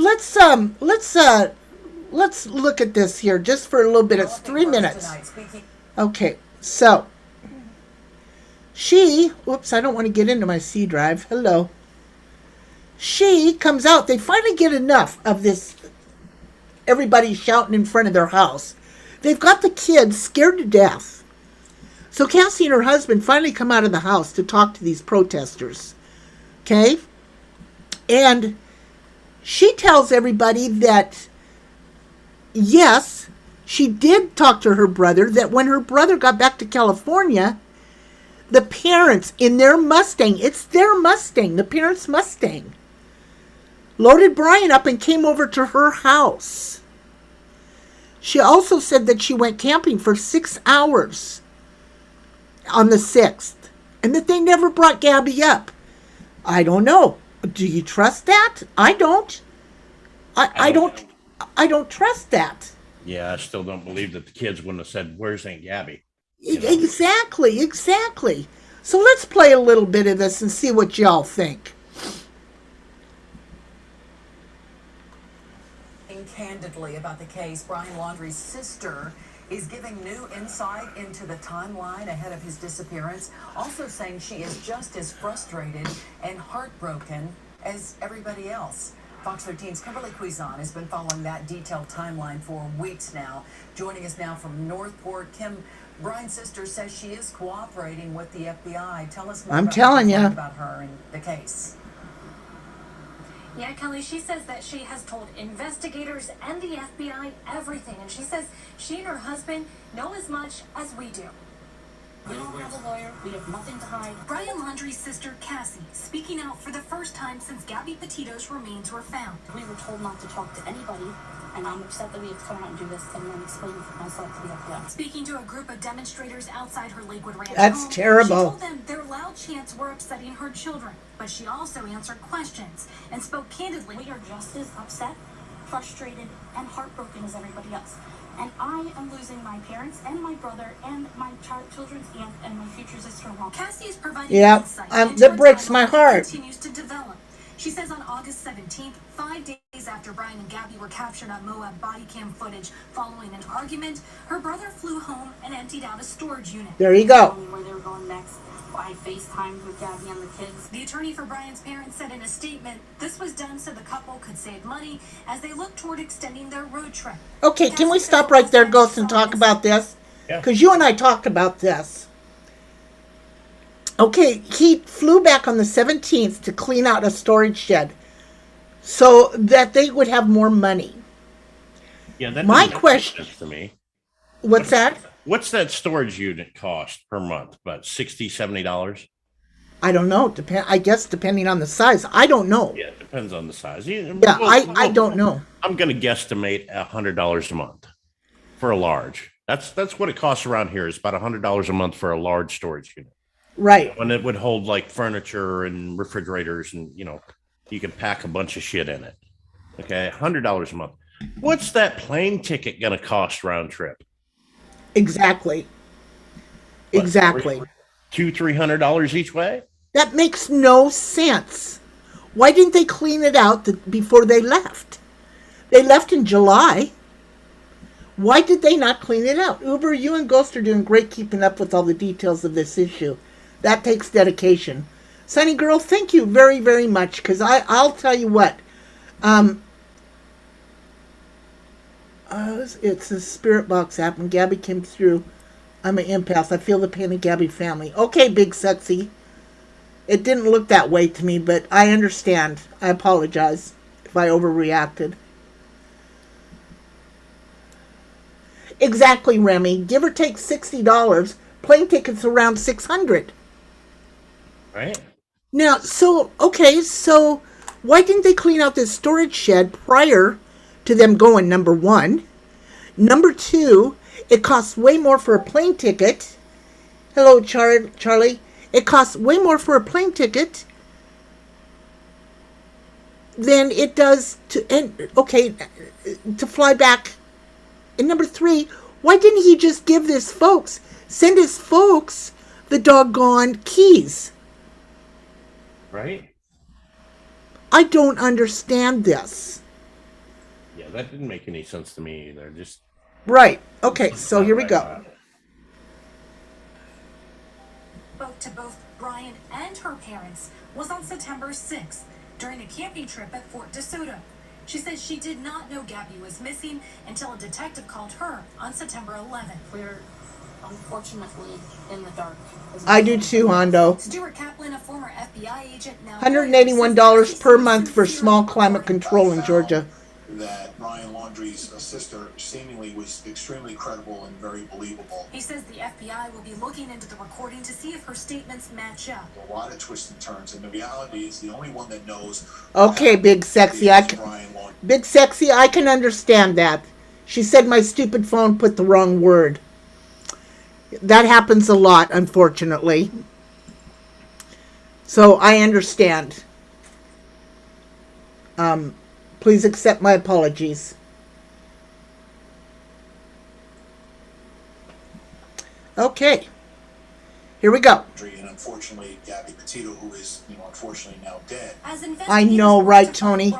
look at this here just for a little bit. It's 3 minutes. Okay, so whoops, I don't want to get into my C drive. Hello. She comes out. They finally get enough of this. Everybody shouting in front of their house. They've got the kids scared to death. So Cassie and her husband finally come out of the house to talk to these protesters. Okay? And she tells everybody that, yes, she did talk to her brother, that when her brother got back to California, the parents in their Mustang, it's their Mustang, the parents' Mustang, loaded Brian up and came over to her house. She also said that she went camping for 6 hours on the 6th, and that they never brought Gabby up. I don't know. Do you trust that? I don't. I don't trust that. Yeah, I still don't believe that the kids wouldn't have said, "Where's Aunt Gabby?" Exactly. So let's play a little bit of this and see what y'all think. Candidly about the case, Brian Laundrie's sister is giving new insight into the timeline ahead of his disappearance, also saying she is just as frustrated and heartbroken as everybody else. Fox 13's Kimberly Cuisin has been following that detailed timeline for weeks now. Joining us now from Northport, Kim, Brian's sister says she is cooperating with the FBI. Tell us more about her and the case. Yeah, Kelly, she says that she has told investigators and the FBI everything, and she says she and her husband know as much as we do. We don't have a lawyer. We have nothing to hide. Brian Laundrie's sister, Cassie, speaking out for the first time since Gabby Petito's remains were found. We were told not to talk to anybody, and I'm upset that we have to come out and do this and then explain myself to the FBI. Speaking to a group of demonstrators outside her Lakewood Ranch That's home, terrible. She told them their loud chants were upsetting her children, but she also answered questions and spoke candidly. We are just as upset, frustrated, and heartbroken as everybody else. And I am losing my parents and my brother and my children's aunt and my future sister-in-law. Cassie is providing insight that breaks my heart. Continues to develop. She says on August 17th, 5 days after Brian and Gabby were captured on Moab body cam footage following an argument, her brother flew home and emptied out a storage unit. There you go. Where they were going next. I FaceTimed with Gabby and the kids. The attorney for Brian's parents said in a statement, this was done so the couple could save money as they look toward extending their road trip. Okay, can we stop right there, Ghost, and talk about this? Because you and I talked about this. Okay, he flew back on the 17th to clean out a storage shed so that they would have more money. Yeah, that my doesn't question make sense to me. What's that? What's that storage unit cost per month? About $60, $70? I don't know. I guess depending on the size. I don't know. Yeah, it depends on the size. I don't know. I'm going to guesstimate $100 a month for a large. That's what it costs around here. It's about $100 a month for a large storage unit. Right. And it would hold like furniture and refrigerators, and you can pack a bunch of shit in it. Okay, $100 a month. What's that plane ticket going to cost round trip? Exactly. Exactly. $200-$300 each way? That makes no sense. Why didn't they clean it out before they left? They left in July. Why did they not clean it out? Uber, you and Ghost are doing great keeping up with all the details of this issue. That takes dedication. Sunny Girl, thank you very, very much, because I'll tell you what. It's a Spirit Box app, and Gabby came through. I'm an empath. I feel the pain of Gabby family. Okay, Big Sexy. It didn't look that way to me, but I understand. I apologize if I overreacted. Exactly, Remy. Give or take $60. Plane tickets around $600. Right. Now, so why didn't they clean out this storage shed prior to them going, number one? Number two, it costs way more for a plane ticket. Hello, Charlie. It costs way more for a plane ticket than it does to fly back. And number three, why didn't he just send his folks the doggone keys? Right. I don't understand this. Yeah, that didn't make any sense to me either. Just right. Okay, so here we go. Spoke to both Brian and her parents was on September 6th during a camping trip at Fort DeSoto. She says she did not know Gabby was missing until a detective called her on September 11th. We're unfortunately in the dark. I do too, Hondo. Stuart Kaplan, a former FBI agent, now $181 per month for small climate control in Georgia. That Brian Laundrie's sister seemingly was extremely credible and very believable. He says the FBI will be looking into the recording to see if her statements match up. A lot of twists and turns, and the reality is the only one that knows. Okay, Big Sexy, I can understand that. She said my stupid phone put the wrong word. That happens a lot, unfortunately. So I understand. Please accept my apologies. Okay. Here we go. And unfortunately, Gabby Petito, who is, unfortunately now dead. I know, right, Tony?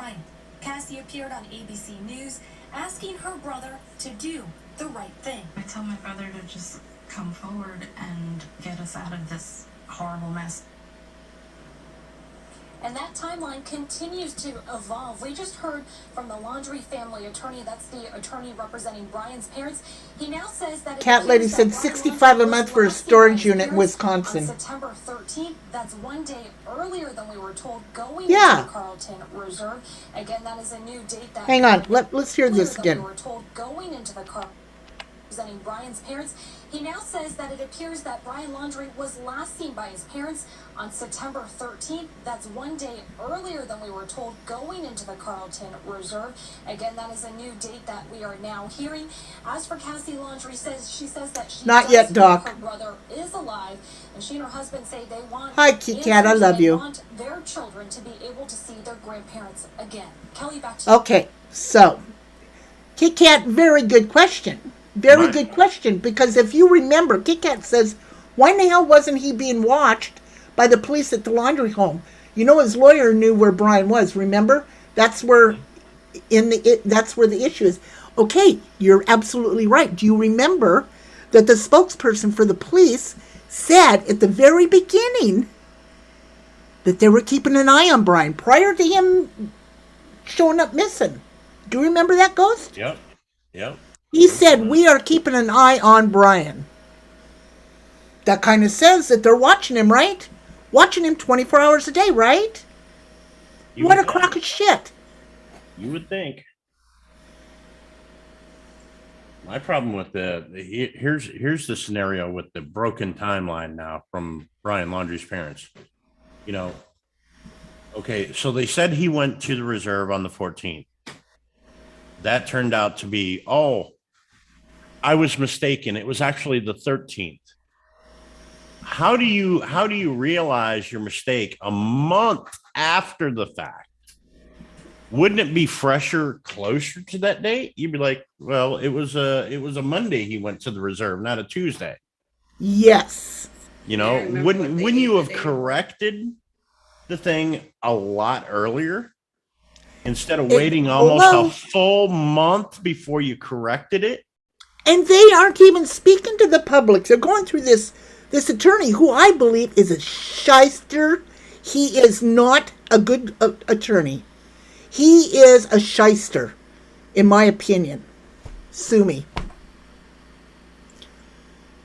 Cassie appeared on ABC News asking her brother to do the right thing. I tell my brother to just come forward and get us out of this horrible mess. And that timeline continues to evolve. We just heard from the Laundrie family attorney, that's the attorney representing Brian's parents. He now says that Cat Lady said $65 a month for a storage unit in Wisconsin. On September 13th, that's one day earlier than we were told, going into the Carlton Reserve. Again, that is a new date that... Hang on, let's hear this again. We were told going into the Carlton representing Brian's parents. He now says that it appears that Brian Laundrie was last seen by his parents on September 13th. That's one day earlier than we were told, going into the Carlton Reserve. Again, that is a new date that we are now hearing. As for Cassie Laundrie, she says that she not yet, Doc. Her brother is alive, and she and her husband say they want... Hi, Kit Kat, I love you. Want their children to be able to see their grandparents again. Kelly, back to you. Okay, so, Kit Kat, very good question. Very good question, because if you remember, Kit Kat says, why in the hell wasn't he being watched by the police at the laundry home? You know, his lawyer knew where Brian was, remember? That's where the issue is. Okay, you're absolutely right. Do you remember that the spokesperson for the police said at the very beginning that they were keeping an eye on Brian prior to him showing up missing? Do you remember that, Ghost? Yep. He said, we are keeping an eye on Brian. That kind of says that they're watching him, right? Watching him 24 hours a day, right? What a crock of shit. You would think. My problem with here's the scenario with the broken timeline now from Brian Laundrie's parents. Okay, so they said he went to the reserve on the 14th. That turned out to be, I was mistaken. It was actually the 13th. How do you realize your mistake a month after the fact? Wouldn't it be fresher, closer to that date? You'd be like, well, it was a Monday he went to the reserve, not a Tuesday. Yes. Wouldn't you have corrected the thing a lot earlier instead of waiting almost a full month before you corrected it? And they aren't even speaking to the public. They're going through this attorney who I believe is a shyster. He is not a good attorney. He is a shyster, in my opinion. Sue me.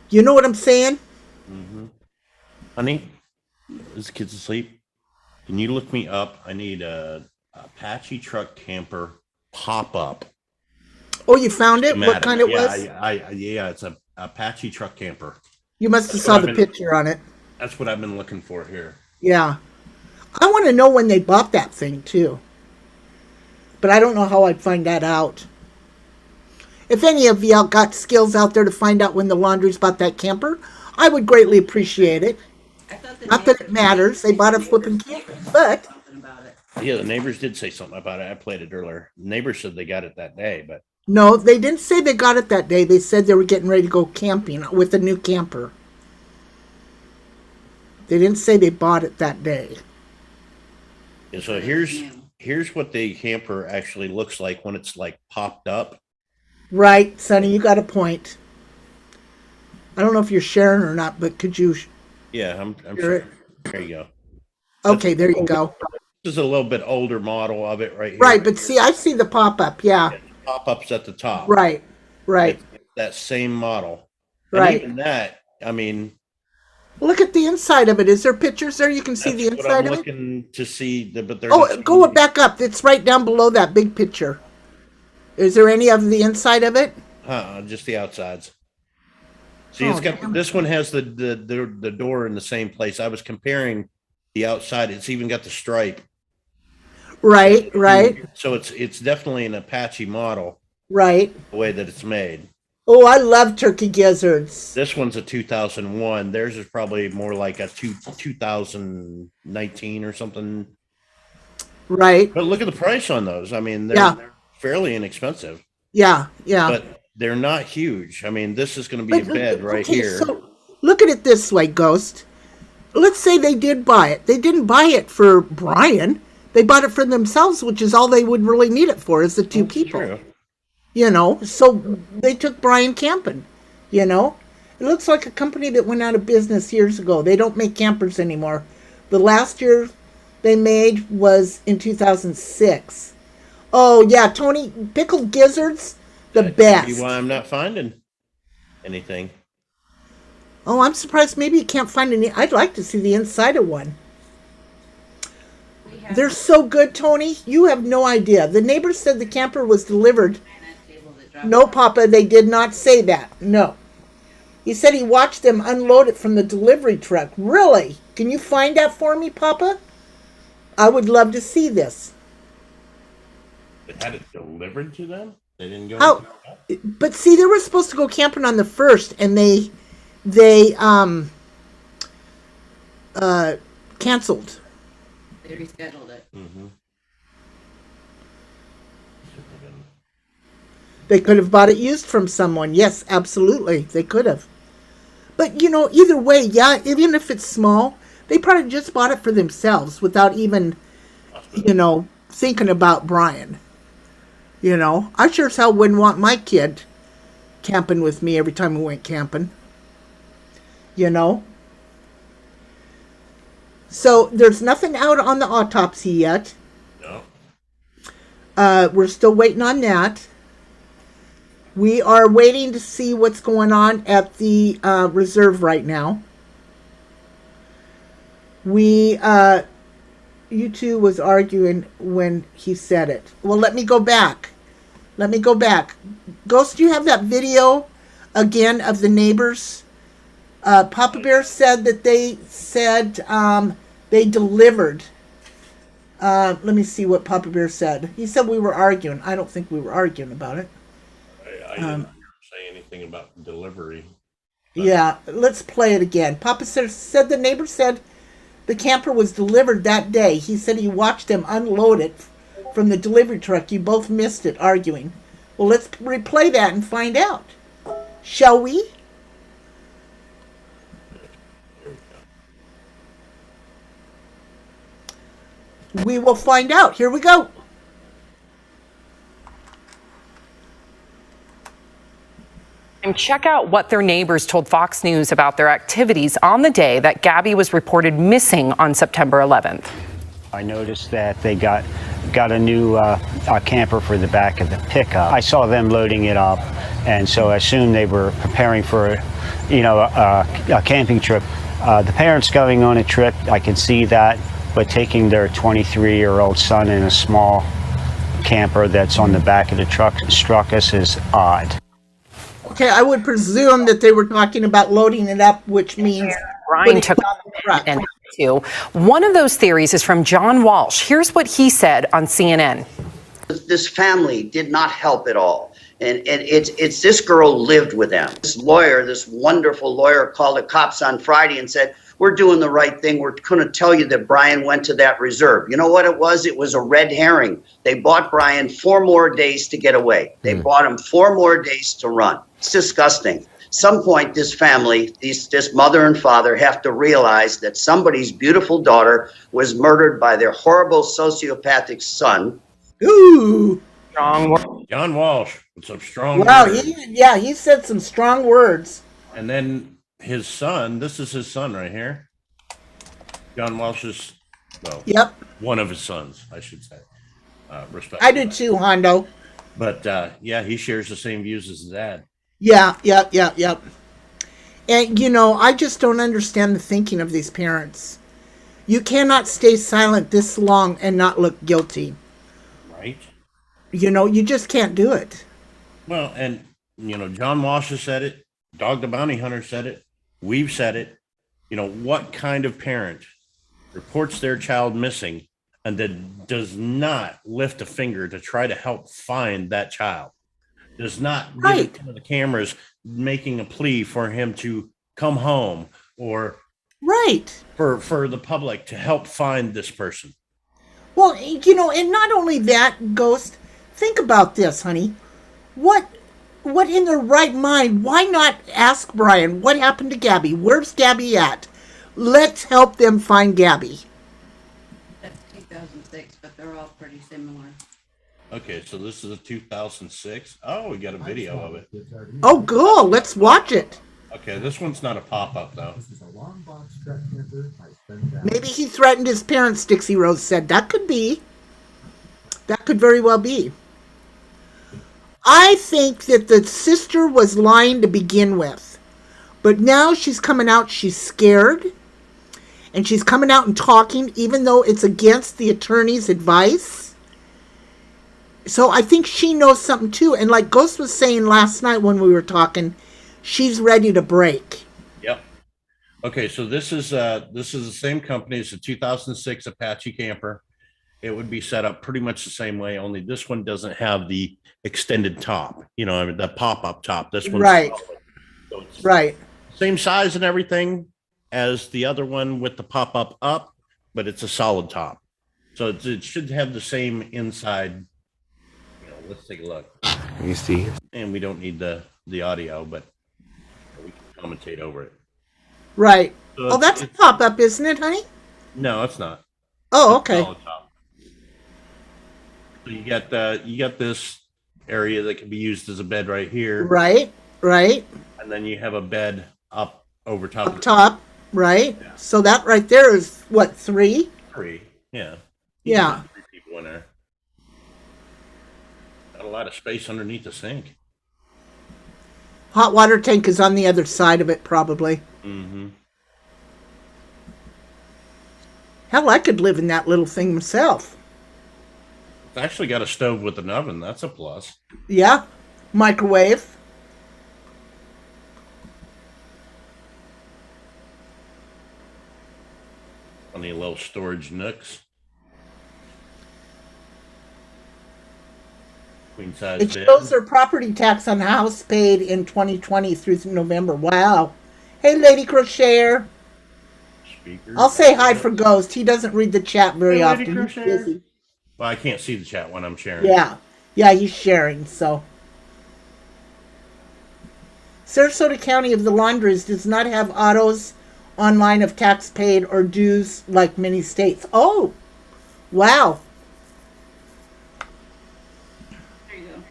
You know what I'm saying? Mm-hmm. Honey, is the kids asleep? Can you look me up? I need a Apache truck camper pop-up. Oh, you found it? Schematic. What kind it Yeah, was? yeah, it's a Apache truck camper. You must have That's saw what the picture on it. That's what I've been looking for here. Yeah. I want to know when they bought that thing, too. But I don't know how I'd find that out. If any of y'all got skills out there to find out when the Laundries bought that camper, I would greatly appreciate it. Not that it matters. They bought a flipping camper, but... Yeah, the neighbors did say something about it. I played it earlier. The neighbors said they got it that day, but... No, they didn't say they got it that day. They said they were getting ready to go camping with a new camper. They didn't say they bought it that day. And so here's what the camper actually looks like when it's like popped up. Right, Sonny, you got a point. I don't know if you're sharing or not, but could you... Yeah, I'm sure. There you go. Okay, there you go. This is a little bit older model of it right here. Right, but see, I see the pop-up, yeah. Pop-ups at the top. Right, right. It's that same model. Right. And even that, I mean... Look at the inside of it. Is there pictures there? You can see the That's inside what I'm of it? looking to see, but there's... Oh, go back up. It's right down below that big picture. Is there any of the inside of it? Just the outsides. See, it's got this one has the door in the same place. I was comparing the outside. It's even got the stripe. Right, right. So it's definitely an Apache model. Right. The way that it's made. Oh, I love turkey gizzards. This one's a 2001. Theirs is probably more like a 2019 or something. Right. But look at the price on those. I mean, they're fairly inexpensive. Yeah, yeah. But they're not huge. I mean, this is going to be a bed right here. So look at it this way, Ghost. Let's say they did buy it. They didn't buy it for Brian. They bought it for themselves, which is all they would really need it for, is the two people. True. You know, so they took Brian camping, you know. It looks like a company that went out of business years ago. They don't make campers anymore. The last year they made was in 2006. Oh, yeah, Tony, pickled gizzards, the best. Maybe why I'm not finding anything. Oh, I'm surprised maybe you can't find any. I'd like to see the inside of one. They're so good, Tony. You have no idea. The neighbors said the camper was delivered. No, Papa, they did not say that. No. He said he watched them unload it from the delivery truck. Really? Can you find that for me, Papa? I would love to see this. They had it delivered to them? They didn't go. Oh, but see, they were supposed to go camping on the 1st, and they canceled. They rescheduled it. Mm-hmm. They could have bought it used from someone. Yes, absolutely. They could have. But, you know, either way, yeah, even if it's small, they probably just bought it for themselves without even, you know, thinking about Brian. You know, I sure as hell wouldn't want my kid camping with me every time we went camping. You know? So there's nothing out on the autopsy yet. No. We're still waiting on that. We are waiting to see what's going on at the reserve right now. You two was arguing when he said it. Well, let me go back. Ghost, do you have that video again of the neighbors? Papa Bear said that they said they delivered. Let me see what Papa Bear said. He said we were arguing. I don't think we were arguing about it. I didn't say anything about delivery. Yeah, let's play it again. Papa said the neighbor said the camper was delivered that day. He said he watched them unload it from the delivery truck. You both missed it arguing. Well, let's replay that and find out. Shall we? We will find out. Here we go. And check out what their neighbors told Fox News about their activities on the day that Gabby was reported missing on September 11th. I noticed that they got got a new camper for the back of the pickup. I saw them loading it up, and so I assumed they were preparing for, a camping trip. The parents going on a trip, I can see that, but taking their 23-year-old son in a small camper that's on the back of the truckus is odd. Okay, I would presume that they were talking about loading it up, which means Brian took and too. One of those theories is from John Walsh. Here's what he said on CNN. This family did not help at all. And it's this girl lived with them. This lawyer, this wonderful lawyer, called the cops on Friday and said, we're doing the right thing. We're going to tell you that Brian went to that reserve. You know what it was? It was a red herring. They bought Brian 4 more days to get away. They bought him 4 more days to run. It's disgusting. Some point, this family, this mother and father have to realize that somebody's beautiful daughter was murdered by their horrible sociopathic son. Ooh. John Walsh with some strong words. Wow, he said some strong words. And then his son, this is his son right here. John Walsh's, one of his sons, I should say. Respect. I do too, Hondo. But he shares the same views as his dad. Yeah. And, I just don't understand the thinking of these parents. You cannot stay silent this long and not look guilty. Right. You just can't do it. Well, and, John Walsh has said it. Dog the Bounty Hunter said it. We've said it. What kind of parent reports their child missing and then does not lift a finger to try to help find that child? Does not get into the cameras making a plea for him to come home or for the public to help find this person. Well, and not only that, Ghost, think about this, honey. What in their right mind, why not ask Brian what happened to Gabby? Where's Gabby at? Let's help them find Gabby. That's 2006, but they're all pretty similar. Okay, so this is a 2006. Oh, we got a video of it. Oh, cool. Let's watch it. Okay, this one's not a pop-up, though. Maybe he threatened his parents, Dixie Rose said. That could be. That could very well be. I think that the sister was lying to begin with. But now she's coming out, she's scared. And she's coming out and talking, even though it's against the attorney's advice. So I think she knows something too. And like Ghost was saying last night when we were talking, she's ready to break. Yep. Okay, so this is the same company. It's a 2006 Apache camper. It would be set up pretty much the same way, only this one doesn't have the extended top. The pop-up top. This one's right. So it's right. Same size and everything as the other one with the pop-up up, but it's a solid top. So it should have the same inside. Let's take a look. You see. And we don't need the audio, but we can commentate over it. Right. So that's a pop-up, isn't it, honey? No, it's not. Oh, okay. So you got this area that can be used as a bed right here. Right. And then you have a bed up over top. Up top, right? Yeah. So that right there is what, 3? 3, yeah. Yeah. 3 people in there. Got a lot of space underneath the sink. Hot water tank is on the other side of it, probably. Mm-hmm. Hell, I could live in that little thing myself. It's actually got a stove with an oven. That's a plus. Yeah. Microwave. Funny little storage nooks. Queen size it bed. shows their property tax on the house paid in 2020 through November. Wow. Hey, Lady Crocheter. Speakers. I'll say hi for Ghost. He doesn't read the chat very often. He's busy. Well, I can't see the chat when I'm sharing. Yeah, he's sharing, so. Sarasota County of the Laundries does not have autos online of tax paid or dues like many states. Oh, wow. There you go.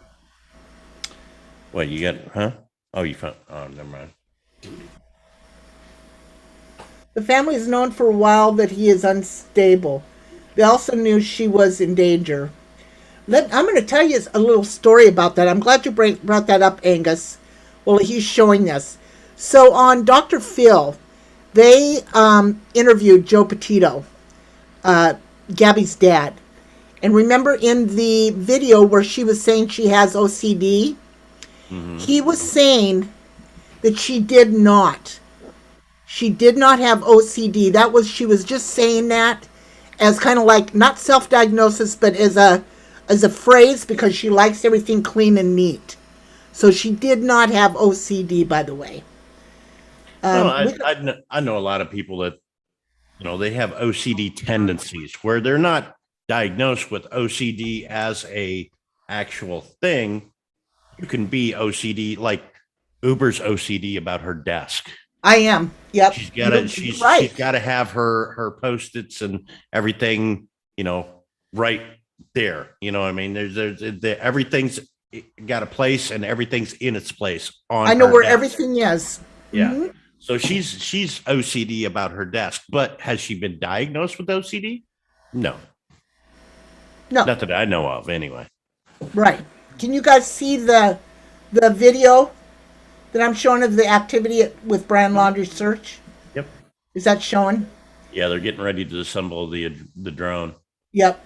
What, you got, huh? Oh, you found, oh, never mind. The family is known for a while that he is unstable. They also knew she was in danger. I'm going to tell you a little story about that. I'm glad you brought that up, Angus. Well, he's showing this. So on Dr. Phil, they interviewed Joe Petito, Gabby's dad. And remember in the video where she was saying she has OCD? Mm-hmm. He was saying that she did not. She did not have OCD. She was just saying that as kind of like, not self-diagnosis, but as a phrase because she likes everything clean and neat. So she did not have OCD, by the way. I know a lot of people that, they have OCD tendencies where they're not diagnosed with OCD as a actual thing. You can be OCD, like Uber's OCD about her desk. I am. Yep. She's got to have her Post-its and everything, right there. You know what I mean? There's everything's got a place and everything's in its place on. I know where desk. Everything is. Yeah. Mm-hmm. So she's OCD about her desk, but has she been diagnosed with OCD? No. Not that I know of, anyway. Right. Can you guys see the video that I'm showing of the activity with Brian Laundrie's search? Yep. Is that showing? Yeah, they're getting ready to assemble the drone. Yep.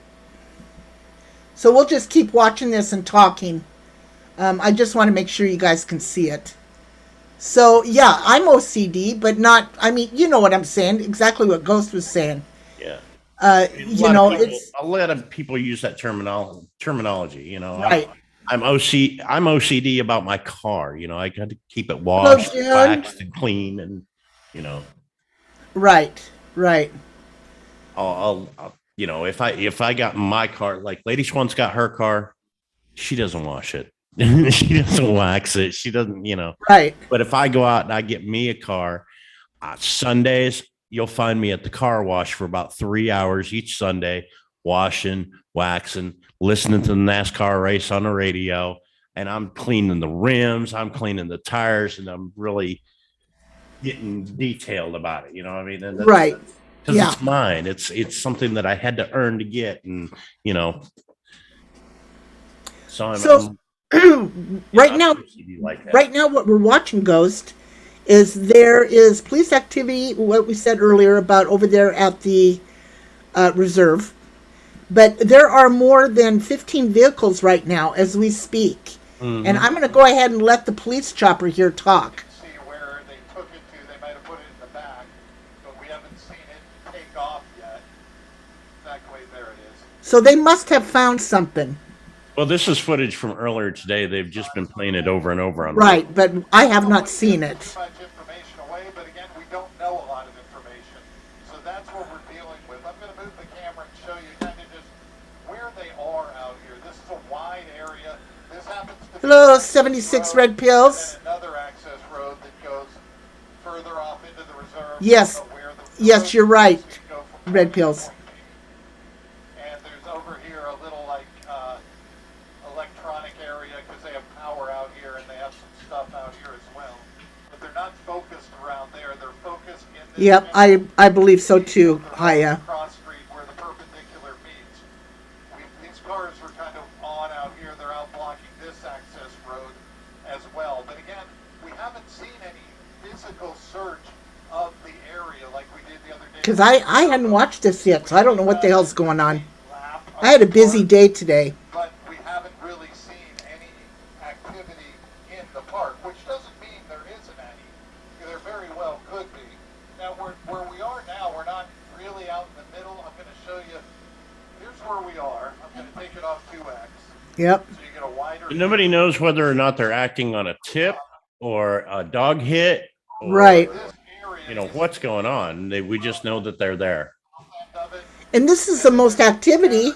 So we'll just keep watching this and talking. I just want to make sure you guys can see it. So, yeah, I'm OCD, but not, you know what I'm saying, exactly what Ghost was saying. Yeah. A lot of people use that terminology, Right. I'm OCD about my car, I got to keep it washed, waxed, and clean, and, Right. I'll if I got my car, like Lady Swan's got her car, she doesn't wash it. She doesn't wax it. She doesn't, Right. But if I go out and I get me a car, Sundays, you'll find me at the car wash for about 3 hours each Sunday, washing, waxing, listening to the NASCAR race on the radio. And I'm cleaning the rims, I'm cleaning the tires, and I'm really getting detailed about it. You know what I mean? And right. Because it's mine. It's something that I had to earn to get. And, so right now, what we're watching, Ghost, is there is police activity, what we said earlier about over there at the reserve. But there are more than 15 vehicles right now as we speak. Mm-hmm. And I'm going to go ahead and let the police chopper here talk. See where they took it to. They might have put it in the back, but we haven't seen it take off yet. Exactly, there it is. So they must have found something. Well, this is footage from earlier today. They've just been playing it over and over on. Right, but I have not seen it. Much information away, but again, we don't know a lot of information. So that's what we're dealing with. I'm going to move the camera and show you kind of just where they are out here. This is a wide area. This happens to Hello, 76 red pills. And another access road that goes further off into the reserve. Yes, yes, you're right. Red pills. And there's over here a little electronic area because they have power out here and they have some stuff out here as well. But they're not focused around there. They're focused in this. Yep, I believe so too, Haya. Cross street where the perpendicular meets. These cars are kind of on out here. They're out blocking this access road as well. But again, we haven't seen any physical search of the area like we did the other day. Because I hadn't watched this yet, so I don't know what the hell's going on. I had a busy day today. But we haven't really seen any activity in the park, which doesn't mean there isn't any. There very well could be. Now, where we are now, we're not really out in the middle. I'm going to show you. Here's where we are. I'm going to take it off 2x. Yep. So you get a wider. Nobody knows whether or not they're acting on a tip or a dog hit. Or, right. What's going on. We just know that they're there. And this is the most activity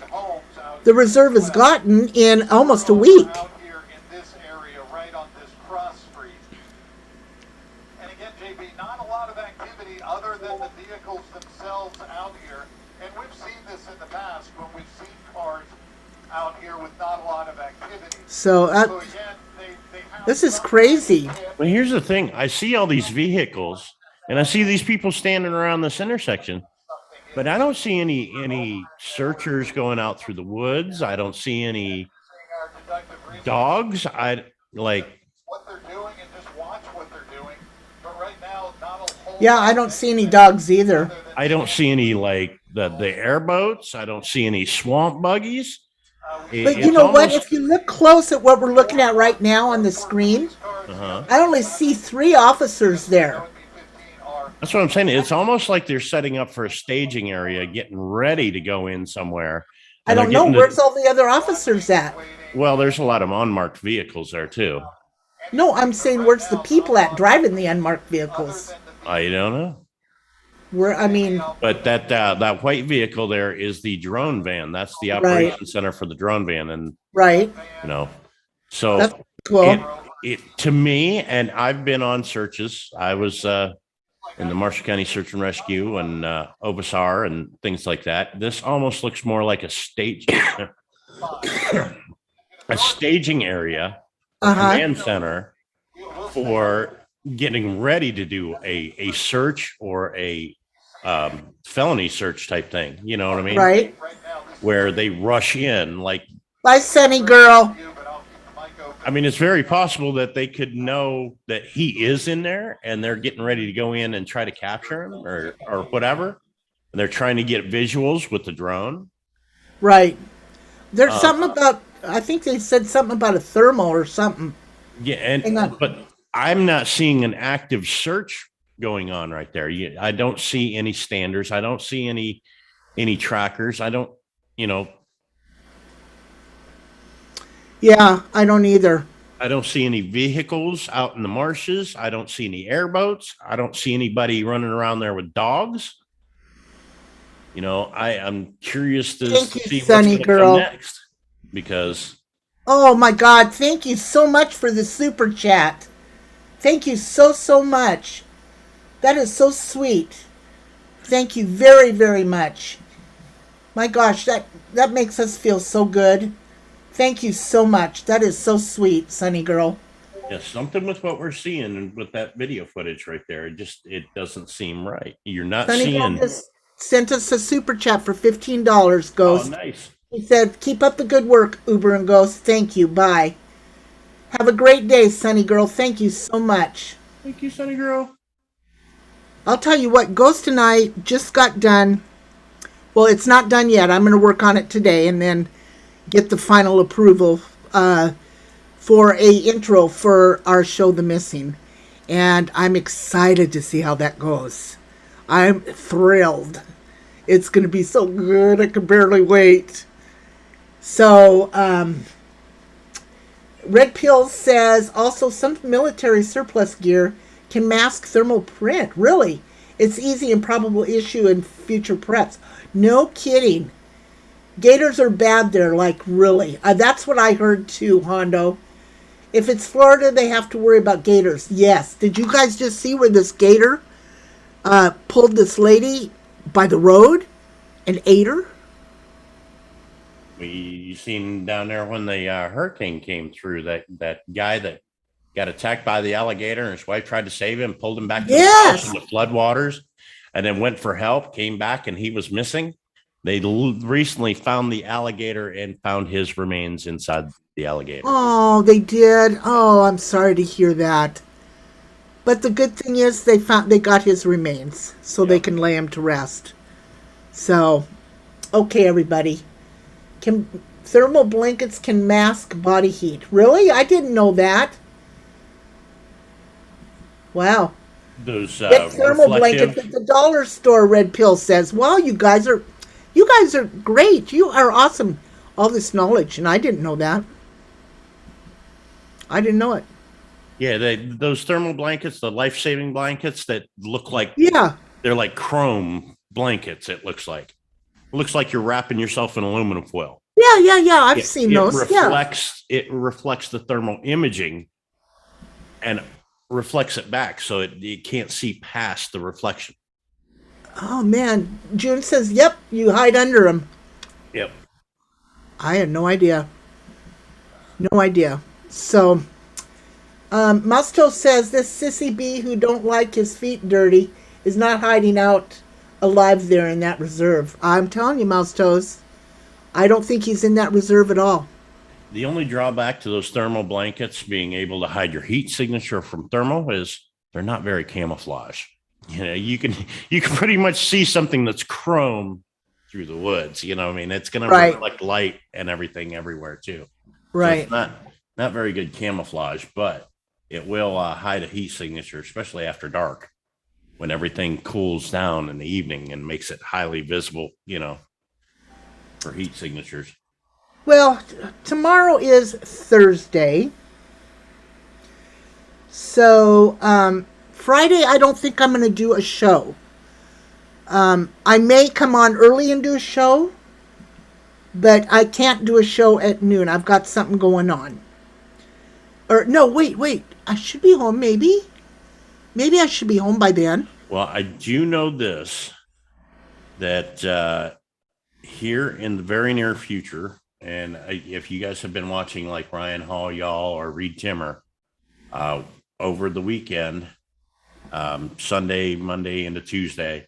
the reserve has gotten in almost a week. Out here in this area, right on this cross street. And again, JB, not a lot of activity other than the vehicles themselves out here. And we've seen this in the past when we've seen cars out here with not a lot of activity. So again, this is crazy. Well, here's the thing. I see all these vehicles, and I see these people standing around this intersection. But I don't see any searchers going out through the woods. I don't see any dogs. I like what they're doing and just watch what they're doing. But right now, not a whole Yeah, I don't see any dogs either. I don't see any like the airboats. I don't see any swamp buggies. But you know what? If you look close at what we're looking at right now on the screen, I only see 3 officers there. That's what I'm saying. It's almost like they're setting up for a staging area, getting ready to go in somewhere. I don't know. Where's all the other officers at? Well, there's a lot of unmarked vehicles there too. No, I'm saying where's the people at driving the unmarked vehicles? I don't know. But that white vehicle there is the drone van. That's the operation center for the drone van, and so that's cool. It to me, and I've been on searches. I was in the Marshall County Search and Rescue and OBSAR and things like that. This almost looks more like a stage, a staging area, command center for getting ready to do a search or a felony search type thing. You know what I mean? Right. Where they rush in like. Bye, Sunny girl. I mean, it's very possible that they could know that he is in there and they're getting ready to go in and try to capture him or whatever. And they're trying to get visuals with the drone. Right. There's something about, I think they said something about a thermal or something. Yeah. But I'm not seeing an active search going on right there. I don't see any standers. I don't see any trackers. I don't, Yeah, I don't either. I don't see any vehicles out in the marshes. I don't see any airboats. I don't see anybody running around there with dogs. I'm curious to see what's going to come next because. Oh my God! Thank you so much for the super chat. Thank you so much. That is so sweet. Thank you very, very much. My gosh, that makes us feel so good. Thank you so much. That is so sweet, Sunny girl. Yeah, something with what we're seeing with that video footage right there. It doesn't seem right. You're not Sunny seeing. Girl just sent us a super chat for $15. Ghost. Oh, nice. He said, "Keep up the good work, Uber and Ghost. Thank you. Bye. Have a great day, Sunny girl. Thank you so much." Thank you, Sunny girl. I'll tell you what. Ghost and I just got done. Well, it's not done yet. I'm going to work on it today and then get the final approval for a intro for our show, The Missing. And I'm excited to see how that goes. I'm thrilled. It's going to be so good. I can barely wait. So, Red Pill says, also some military surplus gear can mask thermal print. Really? It's easy and probable issue in future preps. No kidding. Gators are bad there, like really. That's what I heard too, Hondo. If it's Florida, they have to worry about gators. Yes. Did you guys just see where this gator pulled this lady by the road and ate her? You seen down there when the hurricane came through, that guy that got attacked by the alligator and his wife tried to save him, pulled him back to the house in the floodwaters, and then went for help, came back, and he was missing. They recently found the alligator and found his remains inside the alligator. Oh, they did. Oh, I'm sorry to hear that. But the good thing is they got his remains, so they can lay him to rest. So, okay, everybody. Thermal blankets can mask body heat. Really? I didn't know that. Wow. Those get thermal blankets at the dollar store, Red Pill says. Wow, you guys are great. You are awesome. All this knowledge, and I didn't know that. I didn't know it. Yeah, those thermal blankets, the life-saving blankets that look like they're like chrome blankets. It looks like you're wrapping yourself in aluminum foil. Yeah. I've seen those. It reflects the thermal imaging and reflects it back, so it can't see past the reflection. Oh man, June says, "Yep, you hide under them." Yep. I had no idea. No idea. So, Musto says this sissy bee who don't like his feet dirty is not hiding out alive there in that reserve. I'm telling you, Mouse Toes, I don't think he's in that reserve at all. The only drawback to those thermal blankets being able to hide your heat signature from thermal is they're not very camouflage. You can pretty much see something that's chrome through the woods. I mean, it's going to reflect light and everything everywhere too. Right. So it's not very good camouflage, but it will hide a heat signature, especially after dark, when everything cools down in the evening and makes it highly visible, for heat signatures. Well, tomorrow is Thursday. So, Friday, I don't think I'm going to do a show. I may come on early and do a show, but I can't do a show at noon. I've got something going on. Or, no, wait. I should be home, maybe. Maybe I should be home by then. Well, I do know this, that here in the very near future, and if you guys have been watching like Ryan Hall, y'all, or Reed Timmer, over the weekend, Sunday, Monday into Tuesday,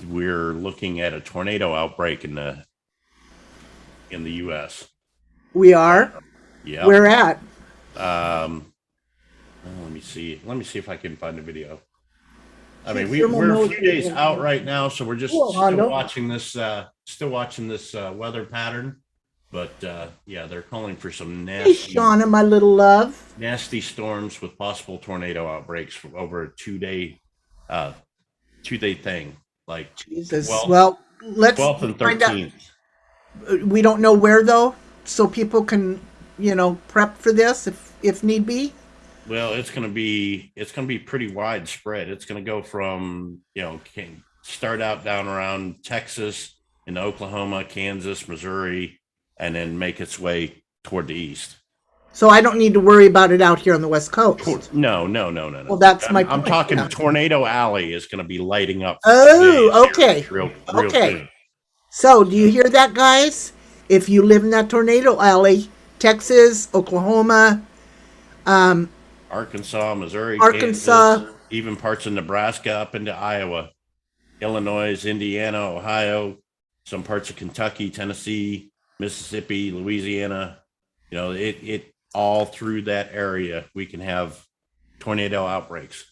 we're looking at a tornado outbreak in the U.S. We are? Yeah. Where at? Let me see if I can find a video. I mean, we're a few days out right now, so we're just still watching this weather pattern. But yeah, they're calling for some nasty, hey, Shauna, my little love, nasty storms with possible tornado outbreaks for over a two-day thing. Like Jesus. 12th, well, let's 12th and 13th. We don't know where though, so people can prep for this if need be. Well, it's going to be pretty widespread. It's going to go from start out down around Texas into Oklahoma, Kansas, Missouri, and then make its way toward the east. So I don't need to worry about it out here on the West Coast. No. Well, that's my point. I'm talking Tornado Alley is going to be lighting up. Oh, okay. Real okay. soon. So do you hear that, guys? If you live in that Tornado Alley, Texas, Oklahoma, Arkansas, Missouri, Arkansas, Kansas, even parts of Nebraska up into Iowa, Illinois, Indiana, Ohio, some parts of Kentucky, Tennessee, Mississippi, Louisiana, it all through that area, we can have tornado outbreaks.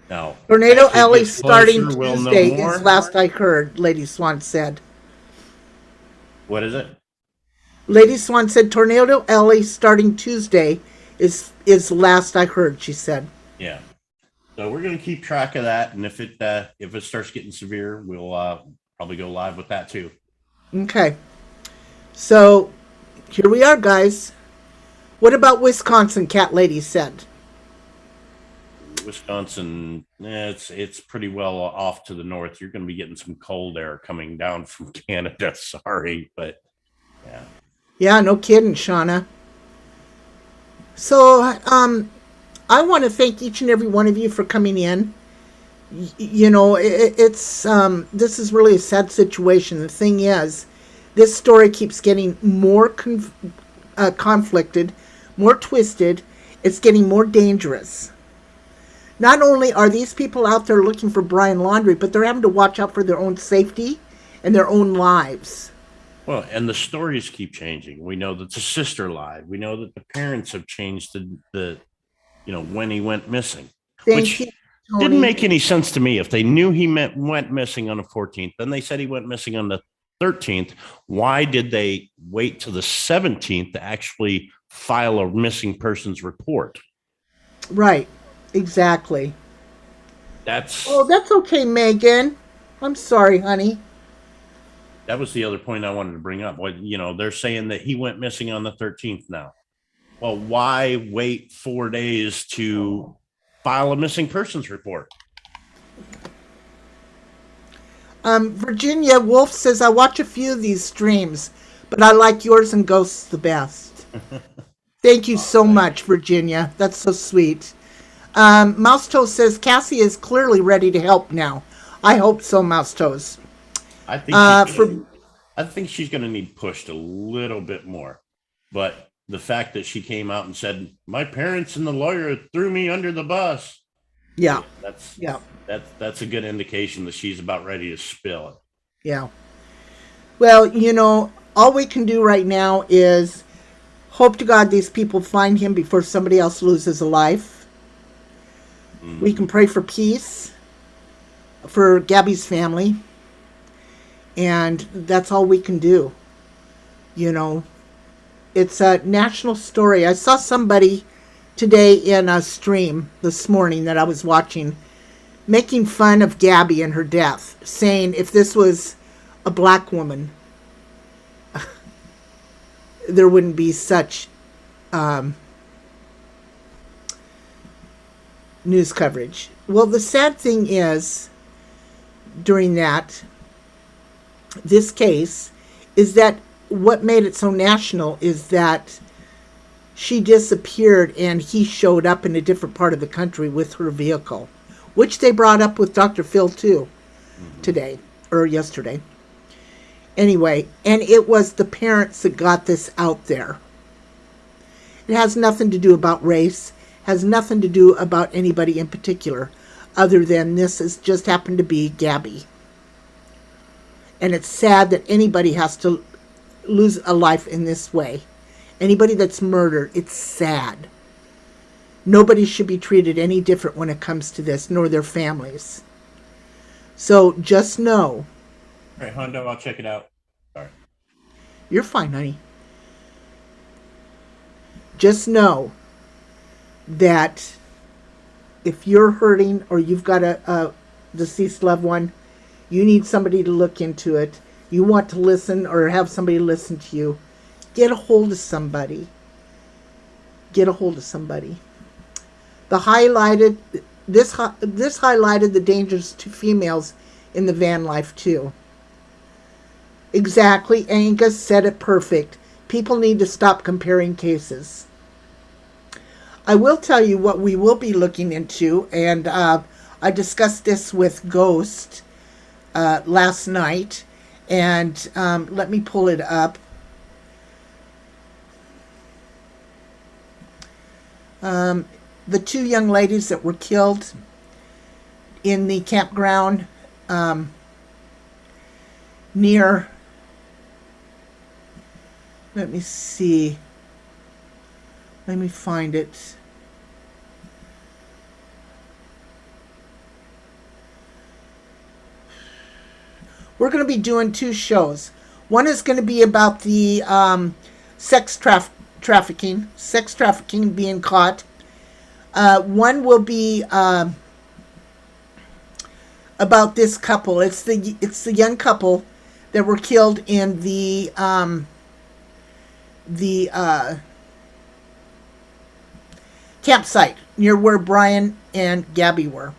Now, Tornado Alley starting Tuesday is last I heard, Lady Swan said. What is it? Lady Swan said Tornado Alley starting Tuesday is last I heard, she said. Yeah. So we're going to keep track of that, and if it starts getting severe, we'll probably go live with that too. Okay. So here we are, guys. What about Wisconsin? Cat Lady said. Wisconsin, it's pretty well off to the north. You're going to be getting some cold air coming down from Canada. Sorry, but yeah. Yeah, no kidding, Shauna. So, I want to thank each and every one of you for coming in. It's this is really a sad situation. The thing is, this story keeps getting more conflicted, more twisted. It's getting more dangerous. Not only are these people out there looking for Brian Laundrie, but they're having to watch out for their own safety and their own lives. Well, and the stories keep changing. We know that the sister lied. We know that the parents have changed the when he went missing. Thank you, Tony. Didn't make any sense to me. If they knew he went missing on the 14th, then they said he went missing on the 13th. Why did they wait till the 17th to actually file a missing persons report? Right. Exactly. That's okay, Megan. I'm sorry, honey. That was the other point I wanted to bring up. They're saying that he went missing on the 13th now. Well, why wait 4 days to file a missing persons report? Virginia Wolf says, I watch a few of these streams, but I like yours and Ghosts the best. Thank you so much, Virginia. That's so sweet. Mouse Toes says, Cassie is clearly ready to help now. I hope so, Mouse Toes. I think she's going to need pushed a little bit more. But the fact that she came out and said, my parents and the lawyer threw me under the bus. Yeah. That's a good indication that she's about ready to spill it. Yeah. Well, all we can do right now is hope to God these people find him before somebody else loses a life. We can pray for peace for Gabby's family. And that's all we can do. It's a national story. I saw somebody today in a stream this morning that I was watching making fun of Gabby and her death, saying if this was a black woman, there wouldn't be such news coverage. Well, the sad thing is, during this case, is that what made it so national is that she disappeared and he showed up in a different part of the country with her vehicle, which they brought up with Dr. Phil too today or yesterday. Anyway, and it was the parents that got this out there. It has nothing to do about race, has nothing to do about anybody in particular, other than this has just happened to be Gabby. And it's sad that anybody has to lose a life in this way. Anybody that's murdered, it's sad. Nobody should be treated any different when it comes to this, nor their families. So just know. All right, Hondo, I'll check it out. Sorry. You're fine, honey. Just know that if you're hurting or you've got a deceased loved one, you need somebody to look into it. You want to listen or have somebody listen to you. Get a hold of somebody. Get a hold of somebody. This highlighted the dangers to females in the van life too. Exactly. Angus said it perfect. People need to stop comparing cases. I will tell you what we will be looking into, and I discussed this with Ghost last night, and let me pull it up. The two young ladies that were killed in the campground near, let me see, let me find it. We're going to be doing two shows. One is going to be about the sex trafficking being caught. One will be about this couple. It's the young couple that were killed in the campsite near where Brian and Gabby were.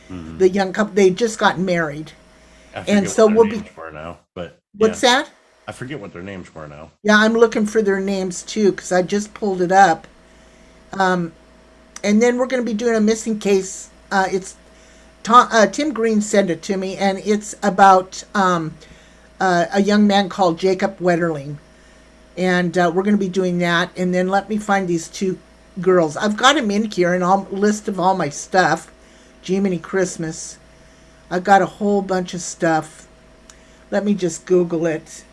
Mm-hmm. The young couple, they just got married. And so we'll be now, but what's that? I forget what their names were now. Yeah, I'm looking for their names too because I just pulled it up. And then we're going to be doing a missing case. It's Tim Green sent it to me, and it's about a young man called Jacob Wetterling. And we're going to be doing that. And then let me find these two girls. I've got them in here in a list of all my stuff. Jiminy Christmas. I've got a whole bunch of stuff. Let me just Google it.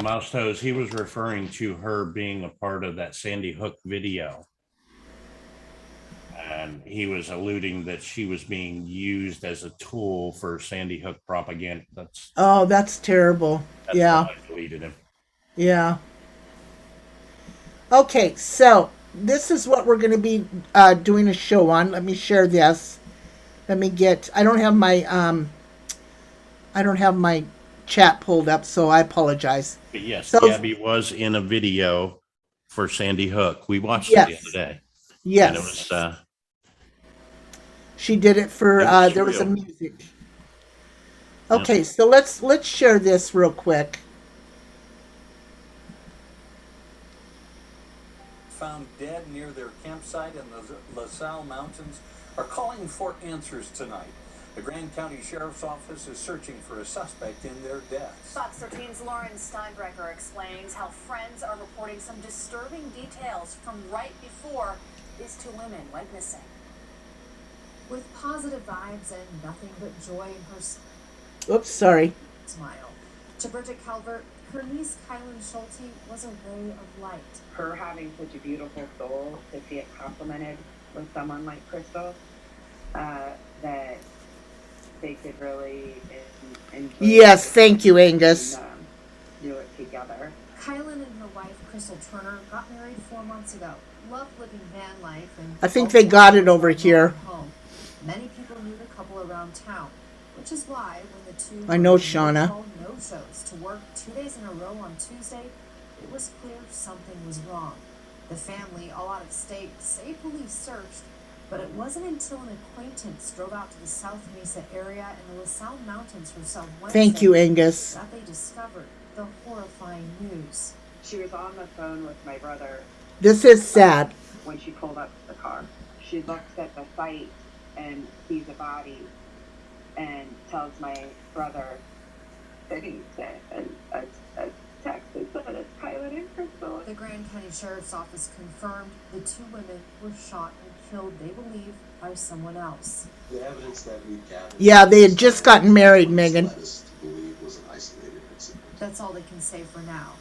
Mouse Toes, he was referring to her being a part of that Sandy Hook video. And he was alluding that she was being used as a tool for Sandy Hook propaganda. That's terrible. That's why I deleted him. Yeah. Okay, so this is what we're going to be doing a show on. Let me share this. Let me get. I don't have my chat pulled up, so I apologize. But yes, Gabby was in a video for Sandy Hook. We watched it the other day. Yes. And it was. She did it for. There was a music. Okay, so let's share this real quick. Found dead near their campsite in the La Salle Mountains are calling for answers tonight. The Grand County Sheriff's Office is searching for a suspect in their deaths. Fox 13's Lauren Steinbrecher explains how friends are reporting some disturbing details from right before these two women went missing. With positive vibes and nothing but joy in her Oops, sorry. smile. To Bridget Calvert, her niece Kylan Schulte was a ray of light. Her having such a beautiful soul, to see it complemented with someone like Crystal, that they could really enjoy. Yes, thank you, Angus. And, do it together. Kylan and her wife Crystal Turner got married 4 months ago. Loved living van life and I think they got it over here. home. Many people knew the couple around town, which is why when the two I know, Shauna. called no-shows to work 2 days in a row on Tuesday, it was clear something was wrong. The family, all out of state, say police searched, but it wasn't until an acquaintance drove out to the South Mesa area in the LaSalle Mountains herself Wednesday Thank you, Angus. that they discovered the horrifying news. She was on the phone with my brother This is sad. when she pulled up to the car. She looks at the site and sees a body and tells my brother that he sent a text that said it's Kylan and Crystal. The Grand County Sheriff's Office confirmed the two women were shot and killed, they believe, by someone else. The evidence that we gathered. Yeah, they had just gotten married, Megan. led us to believe was an isolated incident. That's all they can say for now.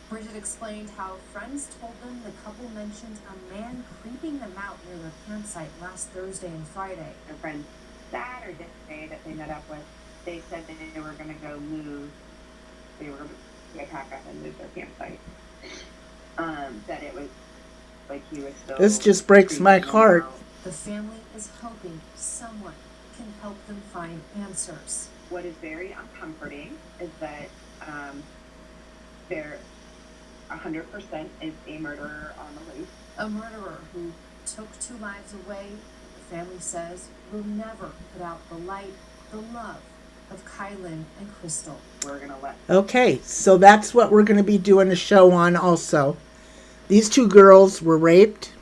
Bridget explained how friends told them the couple mentioned a man creeping them out near their campsite last Thursday and Friday. Their friend Saturday that they met up with, they said that they were going to go move. They were going to pack up and move their campsite. That it was like he was still. This just breaks my heart. The family is hoping someone can help them find answers. What is very uncomforting is that there 100% is a murderer on the loose. A murderer who took two lives away, the family says, will never put out the light, the love of Kylan and Crystal. We're going to let. Okay, so that's what we're going to be doing a show on also. These two girls were raped,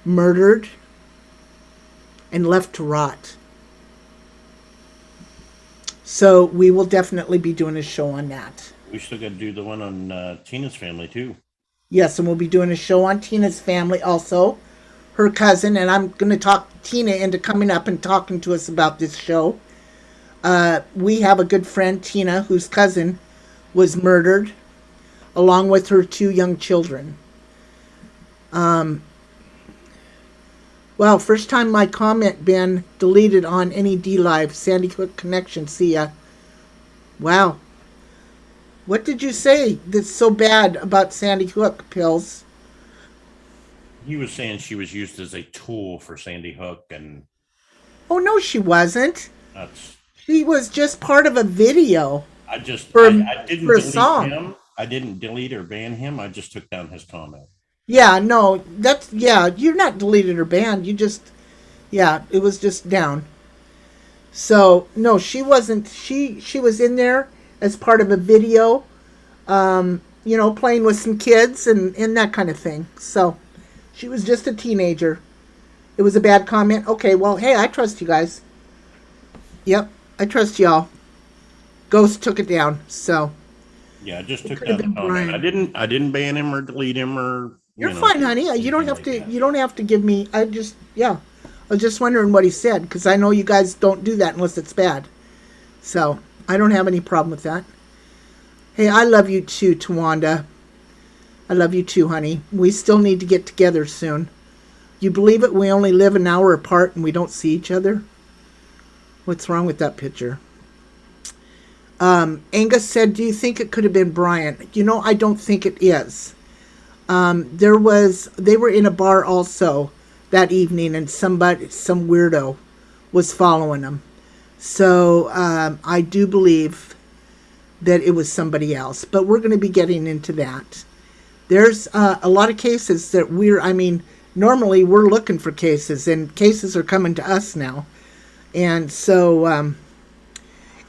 murdered, and left to rot. So we will definitely be doing a show on that. We still got to do the one on Tina's family too. Yes, and we'll be doing a show on Tina's family also, her cousin, and I'm going to talk Tina into coming up and talking to us about this show. We have a good friend, Tina, whose cousin was murdered, along with her two young children. Well, first time my comment been deleted on any D-Live. Sandy Hook Connection. See ya. Wow. What did you say that's so bad about Sandy Hook, Pills? He was saying she was used as a tool for Sandy Hook, and Oh, no, she wasn't. that's. She was just part of a video. I just For- I didn't for a delete song. him. I didn't delete or ban him. I just took down his comment. Yeah, no, that's, yeah, you're not deleted or banned. You just, yeah, it was just down. So, no, she wasn't, she was in there as part of a video, you know, playing with some kids and that kind of thing. So, she was just a teenager. It was a bad comment. Okay, well, hey, I trust you guys. Yep, I trust y'all. Ghost took it down, so. Yeah, I just It took could have down the been comment. Brian. I didn't ban him or delete him or. You're know, fine, honey. You don't have anything to. like You don't have to give me. I was just wondering what he said because I know you guys don't do that unless it's bad. So I don't have any problem with that. Hey, I love you too, Tawanda. I love you too, honey. We still need to get together soon. You believe it? We only live an hour apart and we don't see each other. What's wrong with that picture? Angus said, "Do you think it could have been Brian?" You know, I don't think it is. They were in a bar also that evening and some weirdo was following them. So, I do believe that it was somebody else, but we're going to be getting into that. There's a lot of cases that normally we're looking for cases and cases are coming to us now. And so,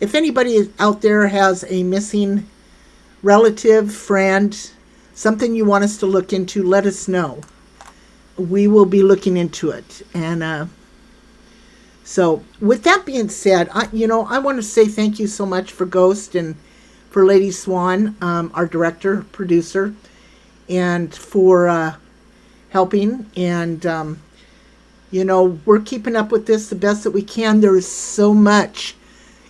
if anybody out there has a missing relative, friend, something you want us to look into, let us know. We will be looking into it. And So with that being said, I want to say thank you so much for Ghost and for Lady Swan, our director, producer, and for helping. And, we're keeping up with this the best that we can. There is so much.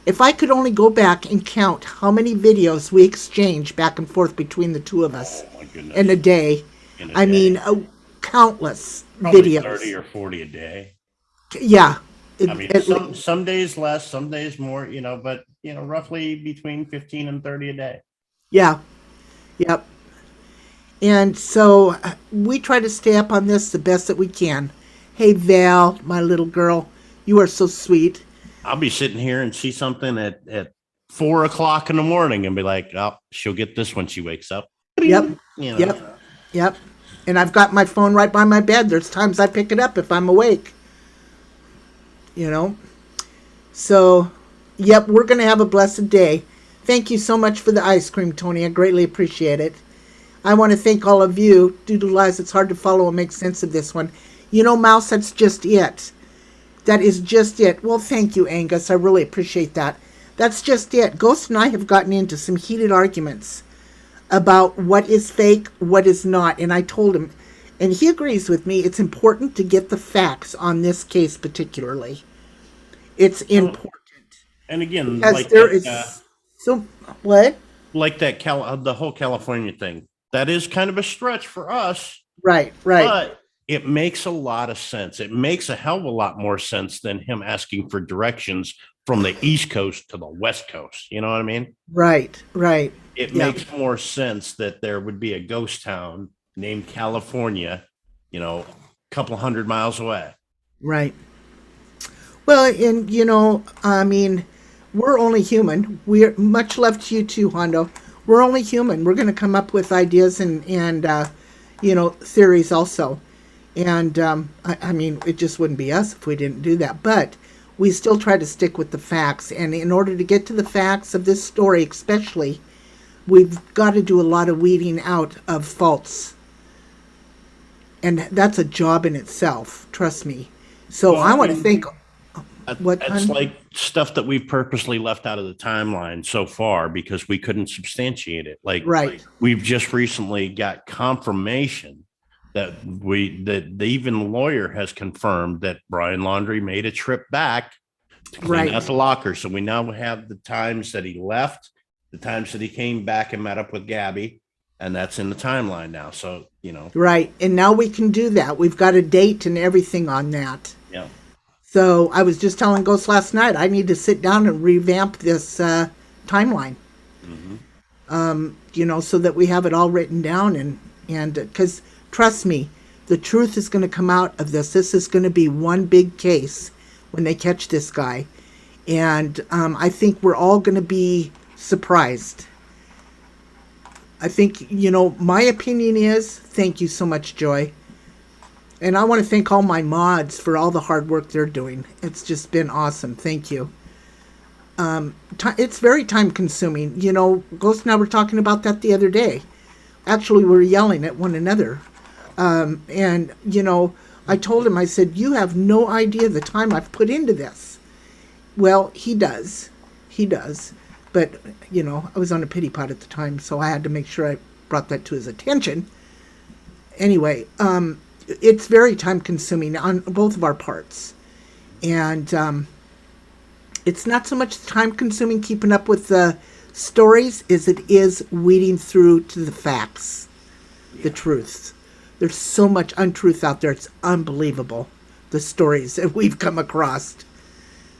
If I could only go back and count how many videos we exchange back and forth between the two of us in a day, countless Probably videos. 30 or 40 a day. Yeah. I mean, some days less, some days more, but, roughly between 15 and 30 a day. Yeah. Yep. And so we try to stay up on this the best that we can. Hey, Val, my little girl, you are so sweet. I'll be sitting here and see something at 4 o'clock in the morning and be like, oh, she'll get this when she wakes up. Yep. Yep. And I've got my phone right by my bed. There's times I pick it up if I'm awake. So, yep, we're going to have a blessed day. Thank you so much for the ice cream, Tony. I greatly appreciate it. I want to thank all of you. Doodle-eyes, it's hard to follow and make sense of this one. Mouse, that's just it. That is just it. Well, thank you, Angus. I really appreciate that. That's just it. Ghost and I have gotten into some heated arguments about what is fake, what is not. And I told him, and he agrees with me, it's important to get the facts on this case particularly. It's important. And again, because like there that, is so what? Like that the whole California thing. That is kind of a stretch for us. Right. But it makes a lot of sense. It makes a hell of a lot more sense than him asking for directions from the East Coast to the West Coast. You know what I mean? Right. It makes more sense that there would be a ghost town named California, a couple 100 miles away. Right. Well, and we're only human. We're much love to you too, Hondo. We're only human. We're going to come up with ideas and theories also. And it just wouldn't be us if we didn't do that. But we still try to stick with the facts. And in order to get to the facts of this story, especially, we've got to do a lot of weeding out of faults. And that's a job in itself. Trust me. So I want to thank. It's like stuff that we've purposely left out of the timeline so far because we couldn't substantiate it. We've just recently got confirmation that even the lawyer has confirmed that Brian Laundrie made a trip back to clean out the locker. So we now have the times that he left, the times that he came back and met up with Gabby, and that's in the timeline now. So, Right. And now we can do that. We've got a date and everything on that. Yeah. So I was just telling Ghost last night, I need to sit down and revamp this timeline. Mm-hmm. So that we have it all written down and because trust me, the truth is going to come out of this. This is going to be one big case when they catch this guy. And I think we're all going to be surprised. I think, my opinion is, thank you so much, Joy. And I want to thank all my mods for all the hard work they're doing. It's just been awesome. Thank you. It's very time consuming. Ghost and I were talking about that the other day. Actually, we were yelling at one another. I told him, I said, you have no idea the time I've put into this. Well, he does. But, I was on a pity pot at the time, so I had to make sure I brought that to his attention. Anyway, it's very time consuming on both of our parts. And it's not so much time consuming keeping up with the stories as it is weeding through to the facts, the truths. There's so much untruth out there. It's unbelievable, the stories that we've come across.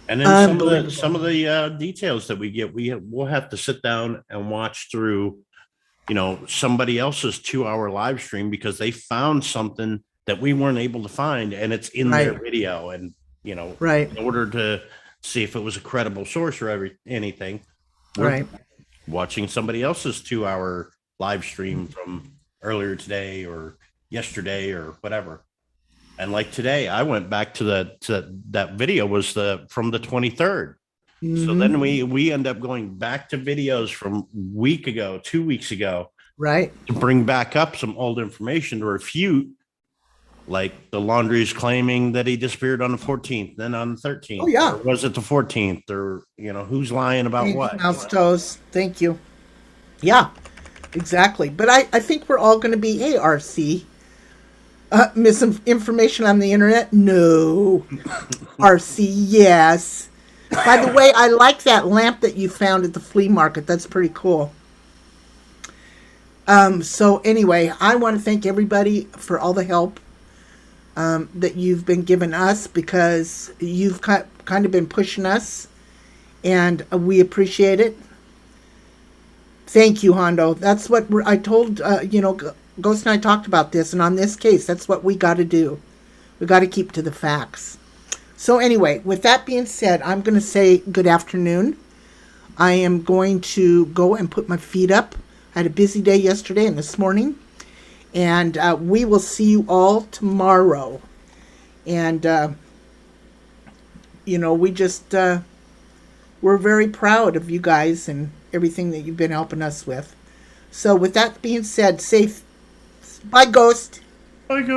And then some of the details that we get, we'll have to sit down and watch through, somebody else's 2-hour live stream because they found something that we weren't able to find, and it's in their video. And in order to see if it was a credible source or anything, we're watching somebody else's 2-hour live stream from earlier today or yesterday or whatever. And like today, I went back to that video was from the 23rd. Mm-hmm. So then we end up going back to videos from 2 weeks ago, right, to bring back up some old information to refute Like the laundry's claiming that he disappeared on the 14th, then on the 13th. Oh, yeah. Or was it the 14th? Or, who's lying about what? Mouse toes. Thank you. Yeah, exactly. But I think we're all going to be ARC. Misinformation on the internet? No. RC, yes. By the way, I like that lamp that you found at the flea market. That's pretty cool. So anyway, I want to thank everybody for all the help that you've been giving us, because you've kind of been pushing us, and we appreciate it. Thank you, Hondo. That's what I told, Ghost and I talked about this, and on this case, that's what we got to do. We got to keep to the facts. So anyway, with that being said, I'm going to say good afternoon. I am going to go and put my feet up. I had a busy day yesterday and this morning. And we will see you all tomorrow. And, we just, we're very proud of you guys and everything that you've been helping us with. So with that being said, bye, Ghost. Bye, Ghost.